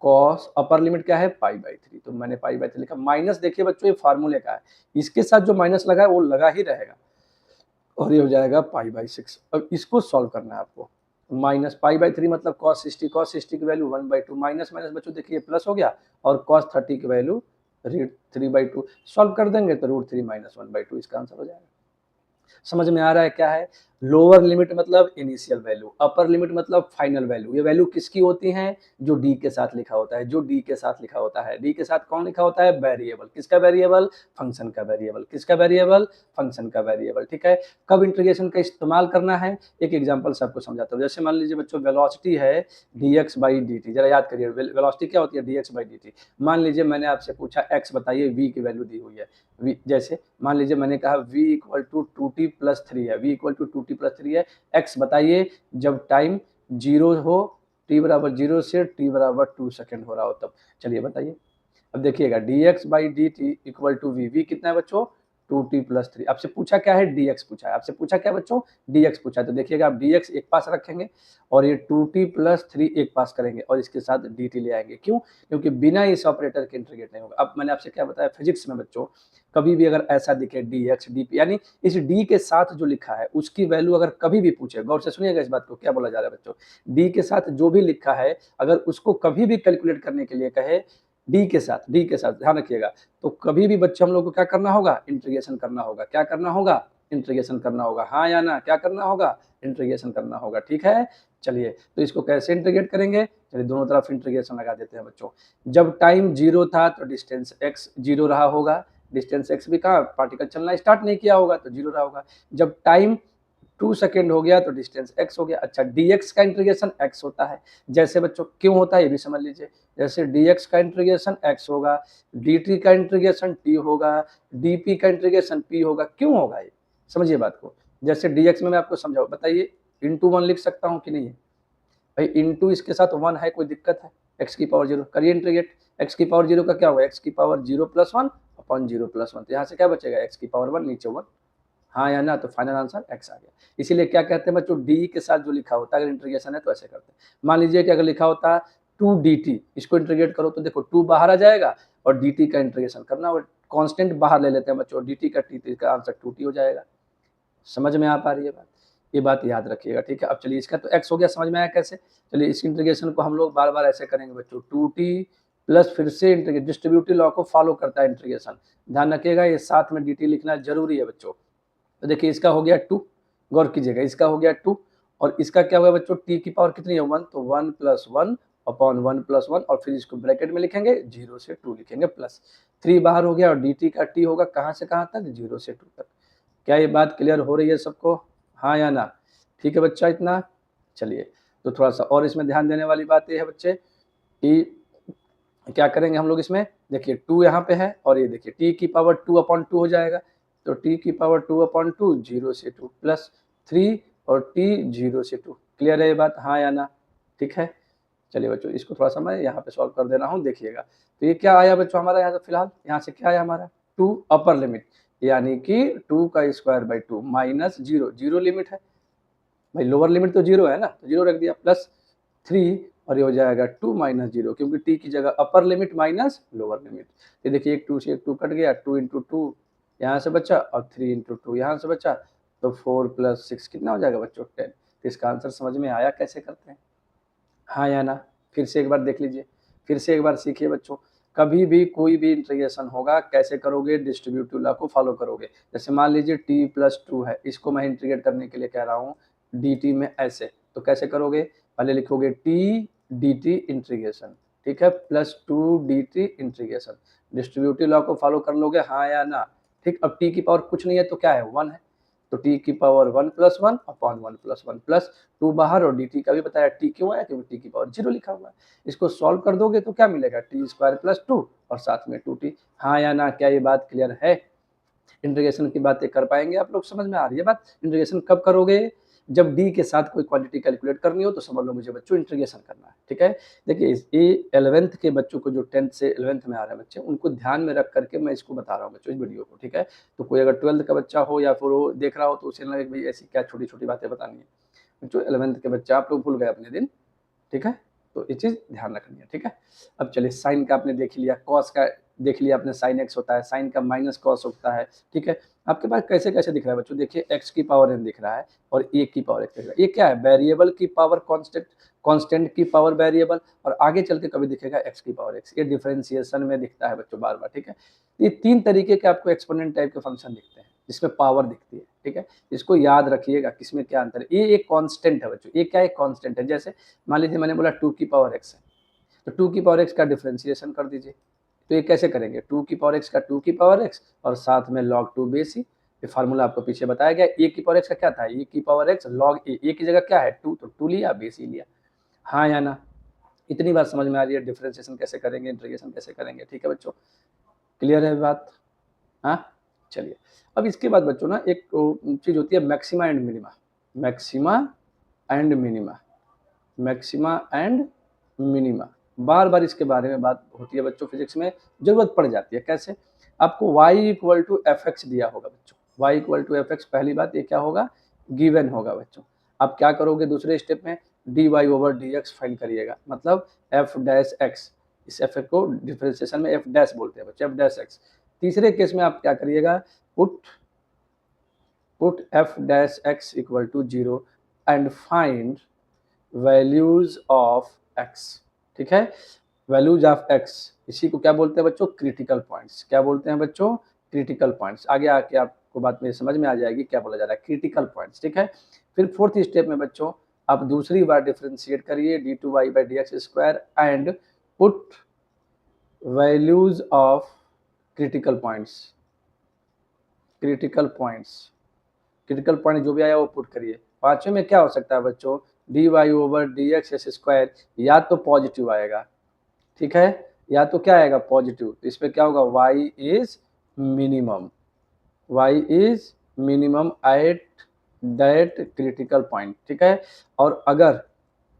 Speaker 1: कॉस, अपर लिमिट क्या है π/3, तो मैंने π/3 लिखा। माइनस देखिए बच्चों ये फार्मूले का है, इसके साथ जो माइनस लगा है वो लगा ही रहेगा, और ये हो जाएगा π/6। अब इसको सॉल्व करना है आपको। माइनस π/3 मतलब cos 60, cos 60 की वैल्यू 1/2, माइनस माइनस बच्चों देखिए प्लस हो गया, और cos 30 की वैल्यू √3/2। सॉल्व कर देंगे तो √3 - 1/2 इसका आंसर हो जाएगा। समझ में आ रहा है क्या है, लोअर लिमिट मतलब इनिशियल वैल्यू, अपर लिमिट मतलब फाइनल वैल्यू। ये वैल्यू किसकी होती है, जो डी के साथ लिखा होता है, जो डी के साथ लिखा होता है। डी के साथ कौन लिखा होता है, वेरिएबल। किसका वेरिएबल, फंक्शन का वेरिएबल। किसका वेरिएबल, फंक्शन का वेरिएबल, ठीक है। कब इंटीग्रेशन का इस्तेमाल करना है, एक एग्जांपल से आपको समझाता हूँ। जैसे मान लीजिए बच्चों वेलोसिटी है dx/dt, जरा याद करिए वेलोसिटी क्या होती है, dx/dt। मान लीजिए मैंने आपसे पूछा x बताइए, v की वैल्यू दी हुई है, v जैसे मान लीजिए मैंने कहा v = 2t+3 है, v = 2t+3 है, x बताइए जब टाइम 0 हो, t = 0 से t = 2 सेकंड हो रहा हो तब। चलिए बताइए, अब देखिएगा dx/dt = v, v कितना है बच्चों 2t+3। आपसे पूछा क्या है, dx पूछा है, आपसे पूछा क्या बच्चों, dx पूछा है। तो देखिएगा आप dx एक पास रखेंगे और ये 2t+3 एक पास करेंगे और इसके साथ dt ले आएंगे। क्यों, क्योंकि बिना इस ऑपरेटर के इंटीग्रेट नहीं होगा। अब मैंने आपसे क्या बताया, फिजिक्स में बच्चों कभी भी अगर ऐसा दिखे dx dp, यानी इस d के साथ जो लिखा है उसकी वैल्यू अगर कभी भी पूछे, गौर से सुनिएगा इस बात को, क्या बोला जा रहा है बच्चों, d के साथ जो भी लिखा है अगर उसको कभी भी कैलकुलेट करने के लिए कहे डी के साथ ध्यान रखिएगा, तो कभी भी बच्चे हम लोग को क्या करना होगा, इंटीग्रेशन करना होगा। क्या करना होगा, इंटीग्रेशन करना होगा, हाँ या ना, क्या करना होगा, इंटीग्रेशन करना होगा, ठीक है। चलिए तो इसको कैसे इंटीग्रेट करेंगे, चलिए दोनों तरफ इंटीग्रेशन लगा देते हैं बच्चों। जब टाइम 0 था तो डिस्टेंस x 0 रहा होगा, डिस्टेंस x भी कहाँ, पार्टिकल चलना स्टार्ट नहीं किया होगा तो 0 रहा होगा। जब टाइम 2 सेकेंड हो गया तो डिस्टेंस x हो गया। अच्छा dx का इंटीग्रेशन x होता है, जैसे बच्चों क्यों होता है ये भी समझ लीजिए। जैसे dx का इंटीग्रेशन x होगा, dt का इंटीग्रेशन t होगा, dp का इंटीग्रेशन p होगा। क्यों होगा ये, समझिए बात को। जैसे dx में मैं आपको समझाऊँ, बताइए इंटू 1 लिख सकता हूँ कि नहीं है भाई, इंटू इसके साथ 1 है, कोई दिक्कत है, x की पावर 0 करिए इंटीग्रेट। x की पावर 0 का क्या होगा, x की पावर 0 + 1 अपॉन 0 प्लस 1, तो यहाँ से क्या बचेगा x की पावर 1 नीचे 1, हाँ या ना, तो फाइनल आंसर x आ गया। इसीलिए क्या कहते हैं बच्चों, d के साथ जो लिखा होता है अगर इंटीग्रेशन है तो ऐसे करते हैं। मान लीजिए कि अगर लिखा होता 2dt, इसको इंटीग्रेट करो तो देखो 2 बाहर आ जाएगा और dt का इंटीग्रेशन करना, और कांस्टेंट बाहर ले लेते हैं बच्चों, dt का t, का आंसर 2t हो जाएगा। समझ में आ पा रही है बात, ये बात याद रखिएगा, ठीक है। अब चलिए इसका तो x हो गया, समझ में आया कैसे। चलिए इस इंटीग्रेशन को हम लोग बार बार ऐसे करेंगे बच्चों, 2t प्लस फिर से इंटीग्रेट, डिस्ट्रीब्यूटिव लॉ को फॉलो करता है इंटीग्रेशन, ध्यान रखिएगा ये साथ में dt लिखना जरूरी है बच्चों। तो देखिए इसका हो गया 2, गौर कीजिएगा, इसका हो गया 2 और इसका क्या होगा बच्चों, t की पावर कितनी है 1, तो 1 प्लस 1 अपॉन 1 प्लस 1 और फिर इसको ब्रैकेट में लिखेंगे 0 से 2 लिखेंगे, प्लस 3 बाहर हो गया और dt का t होगा कहाँ से कहाँ तक, 0 से 2 तक। क्या ये बात क्लियर हो रही है सबको, हाँ या ना, ठीक है बच्चा इतना। चलिए तो थोड़ा सा और इसमें ध्यान देने वाली बात ये है बच्चे कि क्या करेंगे हम लोग इसमें, देखिए 2 यहाँ पे है और ये देखिए t की पावर 2 अपॉन 2 हो जाएगा, तो t की पावर 2 अपॉन 2 0 से 2 प्लस 3 और t 0 से 2, क्लियर है ये बात, हाँ या ना, ठीक है। चलिए बच्चों इसको थोड़ा सा मैं यहाँ पे सॉल्व कर दे रहा हूँ, देखिएगा। तो ये क्या आया बच्चों हमारा यहाँ से, फिलहाल यहाँ से क्या आया हमारा 2 अपर लिमिट, यानी कि 2 का स्क्वायर बाई 2 माइनस 0, 0 लिमिट है भाई, लोअर लिमिट तो 0 है ना, तो 0 रख दिया, प्लस 3 और ये हो जाएगा 2 माइनस 0, क्योंकि t की जगह upper limit minus lower limit. ये देखिए एक 2 से एक 2 कट गया, 2 इंटू 2 यहाँ से बचा और 3 इंटू 2 यहाँ से बचा, तो 4 प्लस 6 कितना हो जाएगा बच्चों 10। तो इसका आंसर समझ में आया कैसे करते हैं, हाँ या ना, फिर से एक बार देख लीजिए, फिर से एक बार सीखिए बच्चों। कभी भी कोई भी इंटीग्रेशन होगा कैसे करोगे, डिस्ट्रीब्यूटिव लॉ को फॉलो करोगे। जैसे मान लीजिए t प्लस 2 है, इसको मैं इंटीग्रेट करने के लिए कह रहा हूँ dt में ऐसे, तो कैसे करोगे, पहले लिखोगे t dt इंटीग्रेशन, ठीक है, plus 2 dt integration, distributive law को फॉलो कर लोगे, हाँ या ना, ठीक। अब t की पावर कुछ नहीं है तो क्या है 1 है, तो t की power 1 plus 1 upon 1 plus 1 plus 2 बाहर, और dt का भी बताया t क्यों आया, क्योंकि t की पावर 0 लिखा हुआ है। इसको सॉल्व कर दोगे तो क्या मिलेगा, t स्क्वायर प्लस 2 और साथ में 2t, हाँ या ना, क्या ये बात क्लियर है। इंटीग्रेशन की बातें कर पाएंगे आप लोग, समझ में आ रही है बात। इंटीग्रेशन कब करोगे, जब d के साथ कोई क्वांटिटी कैलकुलेट करनी हो तो समझ लो मुझे बच्चों इंटीग्रेशन करना है, ठीक है। देखिए ये 11th के बच्चों को, जो 10th से 11th में आ रहे हैं बच्चे, उनको ध्यान में रख करके मैं इसको बता रहा हूँ बच्चों इस वीडियो को, ठीक है। तो कोई अगर 12th का बच्चा हो या फिर वो देख रहा हो तो उसे लगे भाई ऐसी क्या छोटी छोटी बातें बतानी है बच्चों, 11th के बच्चा आप लोग भूल गए अपने दिन, ठीक है, तो ये चीज़ ध्यान रखनी है, ठीक है। अब चलिए साइन का आपने देख लिया, कॉस का देख लिया आपने, साइन एक्स होता है, साइन का माइनस कॉस होता है, ठीक है। आपके पास कैसे कैसे दिख रहा है बच्चों, देखिए एक्स की पावर n दिख रहा है और ए की पावर x दिख रहा है, ये क्या है, वेरिएबल की पावर कांस्टेंट, कांस्टेंट की पावर वेरिएबल, और आगे चल के कभी दिखेगा x की पावर x, ये डिफरेंशिएशन में दिखता है बच्चों बार बार, ठीक है। ये 3 तरीके के आपको एक्सपोनेंट टाइप के फंक्शन दिखते हैं जिसमें पावर दिखती है, ठीक है। इसको याद रखिएगा किसमें क्या अंतर है, ये एक कांस्टेंट है बच्चों, ये क्या एक कांस्टेंट है। जैसे मान लीजिए मैंने बोला 2 की पावर x है, तो 2 की पावर x का डिफरेंशिएशन कर दीजिए, तो ये कैसे करेंगे, 2 की पावर x का 2 की पावर x और साथ में log 2 बेस ही, ये फार्मूला आपको पीछे बताया गया। a की पावर x का क्या था, a की पावर x log a की जगह क्या है 2, तो 2 लिया, बेस ही लिया, हाँ या ना, इतनी बात समझ में आ रही है। डिफरेंशिएशन कैसे करेंगे, इंटीग्रेशन कैसे करेंगे, ठीक है बच्चों, क्लियर है बात, हाँ। चलिए अब इसके बाद बच्चों ना एक चीज़ होती है maxima and minima, maxima and minima, maxima and minima, बार बार इसके बारे में बात होती है बच्चों, फिजिक्स में जरूरत पड़ जाती है। कैसे, आपको y equal to f x दिया होगा बच्चों, y equal to f x, पहली बात ये क्या होगा, गिवन होगा बच्चों। आप क्या करोगे दूसरे स्टेप में, d y over d x find करिएगा, मतलब एफ डैश एक्स, इस एफ को डिफरेंशिएशन में एफ डैश बोलते हैं बच्चे, एफ डैश एक्स। तीसरे केस में आप क्या करिएगा, put f dash x equal to 0 and find values of x, ठीक है, वैल्यूज ऑफ x, इसी को क्या बोलते हैं बच्चों, क्रिटिकल पॉइंट्स। क्या बोलते हैं बच्चों, क्रिटिकल पॉइंट्स। आगे आके आपको बात में समझ में आ जाएगी क्या बोला जा रहा है, क्रिटिकल पॉइंट्स, ठीक है। फिर फोर्थ स्टेप में बच्चों आप दूसरी बार डिफरेंशिएट करिए d2y by D x square and put values of critical points, critical points, critical point जो भी आया वो पुट करिए। पांचवें में क्या हो सकता है बच्चों, d y over d x s square, या तो पॉजिटिव आएगा, ठीक है, या तो क्या आएगा पॉजिटिव, तो इसमें क्या होगा, y is minimum, y is minimum at that critical point, ठीक है। और अगर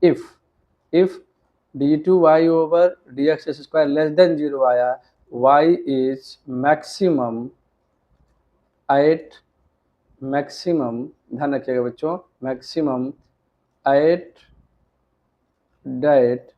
Speaker 1: if d two y over d x s square less than 0 आया, y is maximum at, maximum ध्यान रखिएगा बच्चों, maximum at that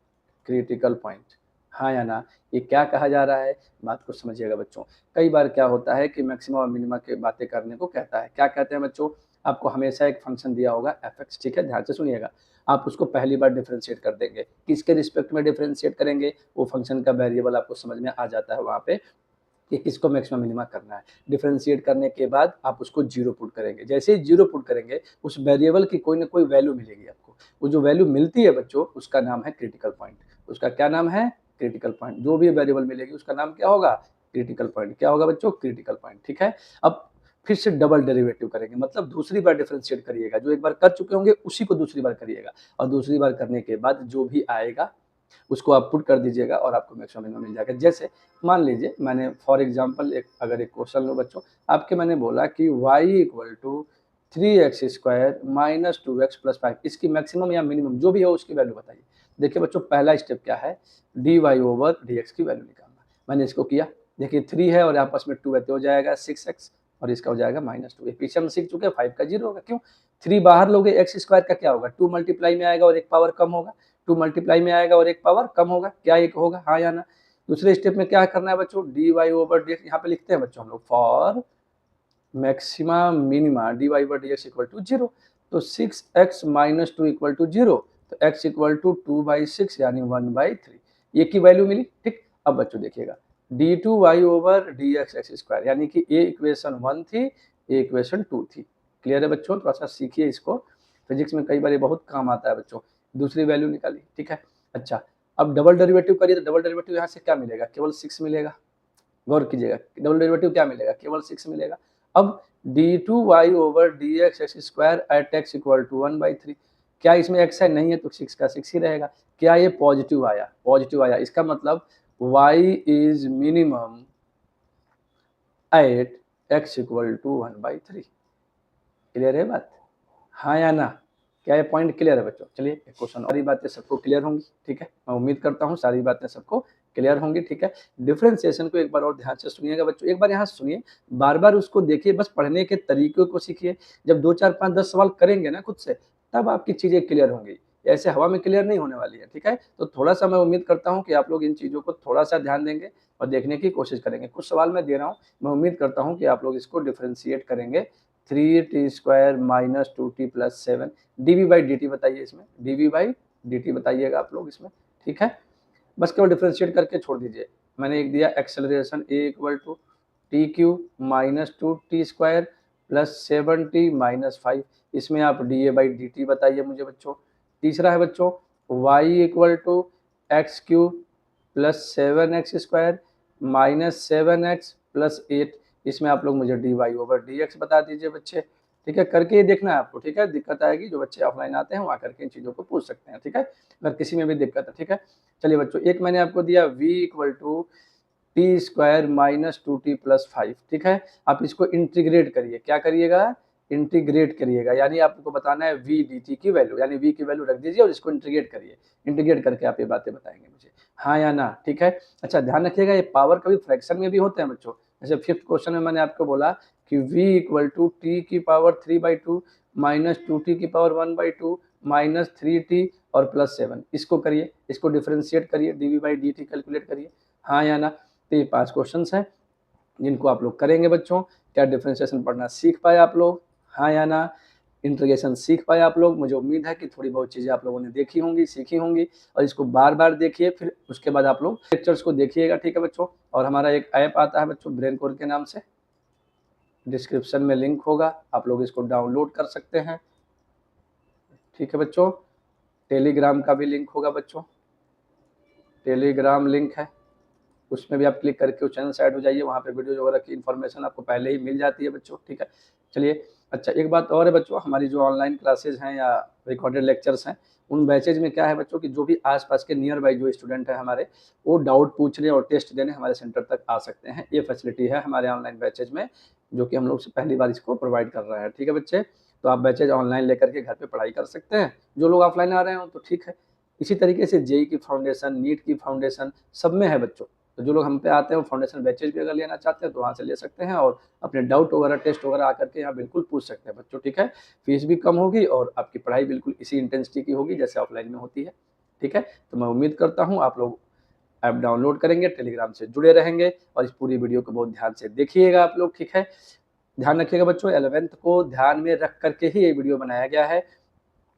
Speaker 1: critical point, हाँ या ना। ये क्या कहा जा रहा है, बात को समझिएगा बच्चों। कई बार क्या होता है कि मैक्सिमम और मिनिमम की बातें करने को कहता है, क्या कहते हैं बच्चों, आपको हमेशा एक फंक्शन दिया होगा fx, ठीक है, ध्यान से सुनिएगा। आप उसको पहली बार डिफरेंशिएट कर देंगे, किसके रिस्पेक्ट में डिफरेंशिएट करेंगे, वो फंक्शन का वेरिएबल आपको समझ में आ जाता है वहाँ पे कि किसको मैक्सिमम मिनिमा करना है। डिफरेंशिएट करने के बाद आप उसको जीरो पुट करेंगे, जैसे ही जीरो पुट करेंगे उस वेरिएबल की कोई ना कोई वैल्यू मिलेगी आपको, वो जो वैल्यू मिलती है बच्चों उसका नाम है क्रिटिकल पॉइंट। उसका क्या नाम है, क्रिटिकल पॉइंट। जो भी वेरिएबल मिलेगी उसका नाम क्या होगा, क्रिटिकल पॉइंट। क्या होगा बच्चों, क्रिटिकल पॉइंट, ठीक है। अब फिर से डबल डेरिवेटिव करेंगे, मतलब दूसरी बार डिफरेंशिएट करिएगा, जो एक बार कर चुके होंगे उसी को दूसरी बार करिएगा, और दूसरी बार करने के बाद जो भी आएगा उसको आप पुट कर दीजिएगा और आपको मैक्सिमम मिनिमम मिल जाएगा। जैसे मान लीजिए मैंने फॉर एग्जांपल अगर एक क्वेश्चन लो बच्चों, आपके मैंने बोला कि y equal to 3x square minus 2x plus 5, इसकी मैक्सिमम या मिनिमम जो भी हो उसकी वैल्यू बताइए। देखिए बच्चों पहला स्टेप क्या है, dy ओवर dx की वैल्यू निकालना। मैंने इसको किया, देखिए 3 है और आपस में 2 है तो हो जाएगा 6x और इसका हो जाएगा -2। पीछे हम सीख चुके हैं 5 का 0 होगा, क्यों, 3 बाहर लोगे x स्क्वायर का क्या होगा, 2 मल्टीप्लाई में आएगा और एक पावर कम होगा, 2 मल्टीप्लाई में आएगा और एक पावर कम होगा, क्या एक होगा, हाँ या ना। दूसरे स्टेप में क्या करना है बच्चों, dy ओवर dx, यहाँ पे लिखते हैं बच्चों हम लोग for maxima minima dy over dx equal to 0, तो 6x माइनस 2 इक्वल टू 0, तो x इक्वल टू 2/6 यानी 1/3, ये की वैल्यू मिली, ठीक। अब बच्चों देखिएगा d2y over dx x square, यानी कि ये इक्वेशन 1 थी, ये इक्वेशन 2 थी। क्लियर है बच्चों, थोड़ा सा सीखिए इसको, फिजिक्स में कई बार ये बहुत काम आता है बच्चों। दूसरी वैल्यू निकाली, ठीक है। अच्छा अब डबल डेरिवेटिव करिए, तो डबल डेरिवेटिव यहाँ से क्या मिलेगा, केवल 6 मिलेगा। गौर कीजिएगा डबल डेरिवेटिव क्या मिलेगा, केवल 6 मिलेगा। अब d2y over dx x square at x equal to 1/3, क्या इसमें x है, नहीं है तो 6 का 6 ही रहेगा। क्या ये पॉजिटिव आया, पॉजिटिव आया, इसका मतलब y is minimum at x equal to 1/3। Clear है बात, हाँ या ना, क्या ये पॉइंट क्लियर है बच्चों। चलिए एक क्वेश्चन, सारी बातें सबको क्लियर होंगी, ठीक है, मैं उम्मीद करता हूँ सारी बातें सबको क्लियर होंगी, ठीक है। डिफरेंशिएशन को एक बार और ध्यान से सुनिएगा बच्चों, एक बार यहाँ सुनिए, बार बार उसको देखिए, बस पढ़ने के तरीके को सीखिए। जब 2 4 5 10 सवाल करेंगे ना खुद से, तब आपकी चीज़ें क्लियर होंगी, ऐसे हवा में क्लियर नहीं होने वाली है, ठीक है। तो थोड़ा सा मैं उम्मीद करता हूँ कि आप लोग इन चीज़ों को थोड़ा सा ध्यान देंगे और देखने की कोशिश करेंगे। कुछ सवाल मैं दे रहा हूँ, मैं उम्मीद करता हूँ कि आप लोग इसको डिफ्रेंशिएट करेंगे। 3t square minus 2t plus 7 dv by dt बताइए, इसमें dv बाई dt बताइएगा आप लोग इसमें, ठीक है। बस केवल डिफ्रेंशिएट करके छोड़ दीजिए। मैंने एक दिया acceleration a equal to t cube minus 2t square plus 7t minus 5, इसमें आप da बाई dt बताइए मुझे बच्चों। तीसरा है बच्चों y equal to x cube plus 7x square minus 7x plus 8, इसमें आप लोग मुझे dy ओवर dx बता दीजिए बच्चे, ठीक है। करके ये देखना है आपको, ठीक है। दिक्कत आएगी, जो बच्चे ऑफलाइन आते हैं वहाँ करके इन चीज़ों को पूछ सकते हैं, ठीक है, अगर किसी में भी दिक्कत है, ठीक है। चलिए बच्चों एक मैंने आपको दिया v equal to t square minus 2t plus 5, ठीक है। आप इसको इंटीग्रेट करिए, क्या करिएगा, इंटीग्रेट करिएगा, यानी आपको बताना है v dt की वैल्यू, यानी v की वैल्यू रख दीजिए और इसको इंटीग्रेट करिए। इंटीग्रेट करके आप ये बातें बताएंगे मुझे, हाँ या ना, ठीक है। अच्छा ध्यान रखिएगा, ये पावर कभी फ्रैक्शन में भी होते हैं बच्चों। जैसे 5th क्वेश्चन में मैंने आपको बोला कि v इक्वल टू टी की पावर 3/2 माइनस 2t की पावर 1/2 माइनस 3t और प्लस 7, इसको करिए, इसको डिफ्रेंशिएट करिए, dv बाई dt कैलकुलेट करिए, हाँ या ना। तो ये 5 क्वेश्चन हैं जिनको आप लोग करेंगे बच्चों। क्या डिफ्रेंशिएशन पढ़ना सीख पाए आप लोग, हाँ या ना, इंटीग्रेशन सीख पाए आप लोग। मुझे उम्मीद है कि थोड़ी बहुत चीज़ें आप लोगों ने देखी होंगी, सीखी होंगी, और इसको बार बार देखिए, फिर उसके बाद आप लोग लेक्चर्स को देखिएगा, ठीक है बच्चों। और हमारा एक ऐप आता है बच्चों ब्रेन कोर के नाम से, डिस्क्रिप्शन में लिंक होगा, आप लोग इसको डाउनलोड कर सकते हैं, ठीक है बच्चों। टेलीग्राम का भी लिंक होगा बच्चों, टेलीग्राम लिंक है, उसमें भी आप क्लिक करके उस चैनल से ऐड हो जाइए, वहाँ पे वीडियो वगैरह की इन्फॉर्मेशन आपको पहले ही मिल जाती है बच्चों, ठीक है। चलिए अच्छा एक बात और है बच्चों, हमारी जो ऑनलाइन क्लासेज हैं या रिकॉर्डेड लेक्चर्स हैं, उन बैचेज में क्या है बच्चों कि जो भी आसपास के नियर बाई जो स्टूडेंट है हमारे, वो डाउट पूछने और टेस्ट देने हमारे सेंटर तक आ सकते हैं। ये फैसिलिटी है हमारे ऑनलाइन बैचेज में, जो कि हम लोग से पहली बार इसको प्रोवाइड कर रहे हैं, ठीक है बच्चे। तो आप बैचेज ऑनलाइन लेकर के घर पर पढ़ाई कर सकते हैं, जो लोग ऑफलाइन आ रहे हो तो ठीक है। इसी तरीके से जेई की फाउंडेशन, नीट की फाउंडेशन, सब में है बच्चों, तो जो लोग हम पे आते हैं वो फाउंडेशन बैचेज भी अगर लेना चाहते हैं तो वहाँ से ले सकते हैं, और अपने डाउट वगैरह टेस्ट वगैरह आकर के यहाँ बिल्कुल पूछ सकते हैं बच्चों, ठीक है। फीस भी कम होगी और आपकी पढ़ाई बिल्कुल इसी इंटेंसिटी की होगी जैसे ऑफलाइन में होती है, ठीक है। तो मैं उम्मीद करता हूँ आप लोग ऐप डाउनलोड करेंगे, टेलीग्राम से जुड़े रहेंगे और इस पूरी वीडियो को बहुत ध्यान से देखिएगा आप लोग, ठीक है। ध्यान रखिएगा बच्चों, 11th को ध्यान में रख करके ही ये वीडियो बनाया गया है,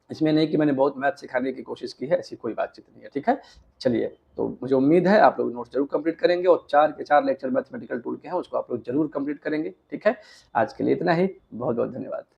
Speaker 1: इसमें नहीं कि मैंने बहुत मैथ सिखाने की कोशिश की है, ऐसी कोई बातचीत नहीं है, ठीक है। चलिए, तो मुझे उम्मीद है आप लोग नोट्स जरूर कंप्लीट करेंगे और 4 के 4 लेक्चर मैथमेटिकल टूल के हैं उसको आप लोग जरूर कंप्लीट करेंगे, ठीक है। आज के लिए इतना ही, बहुत बहुत धन्यवाद।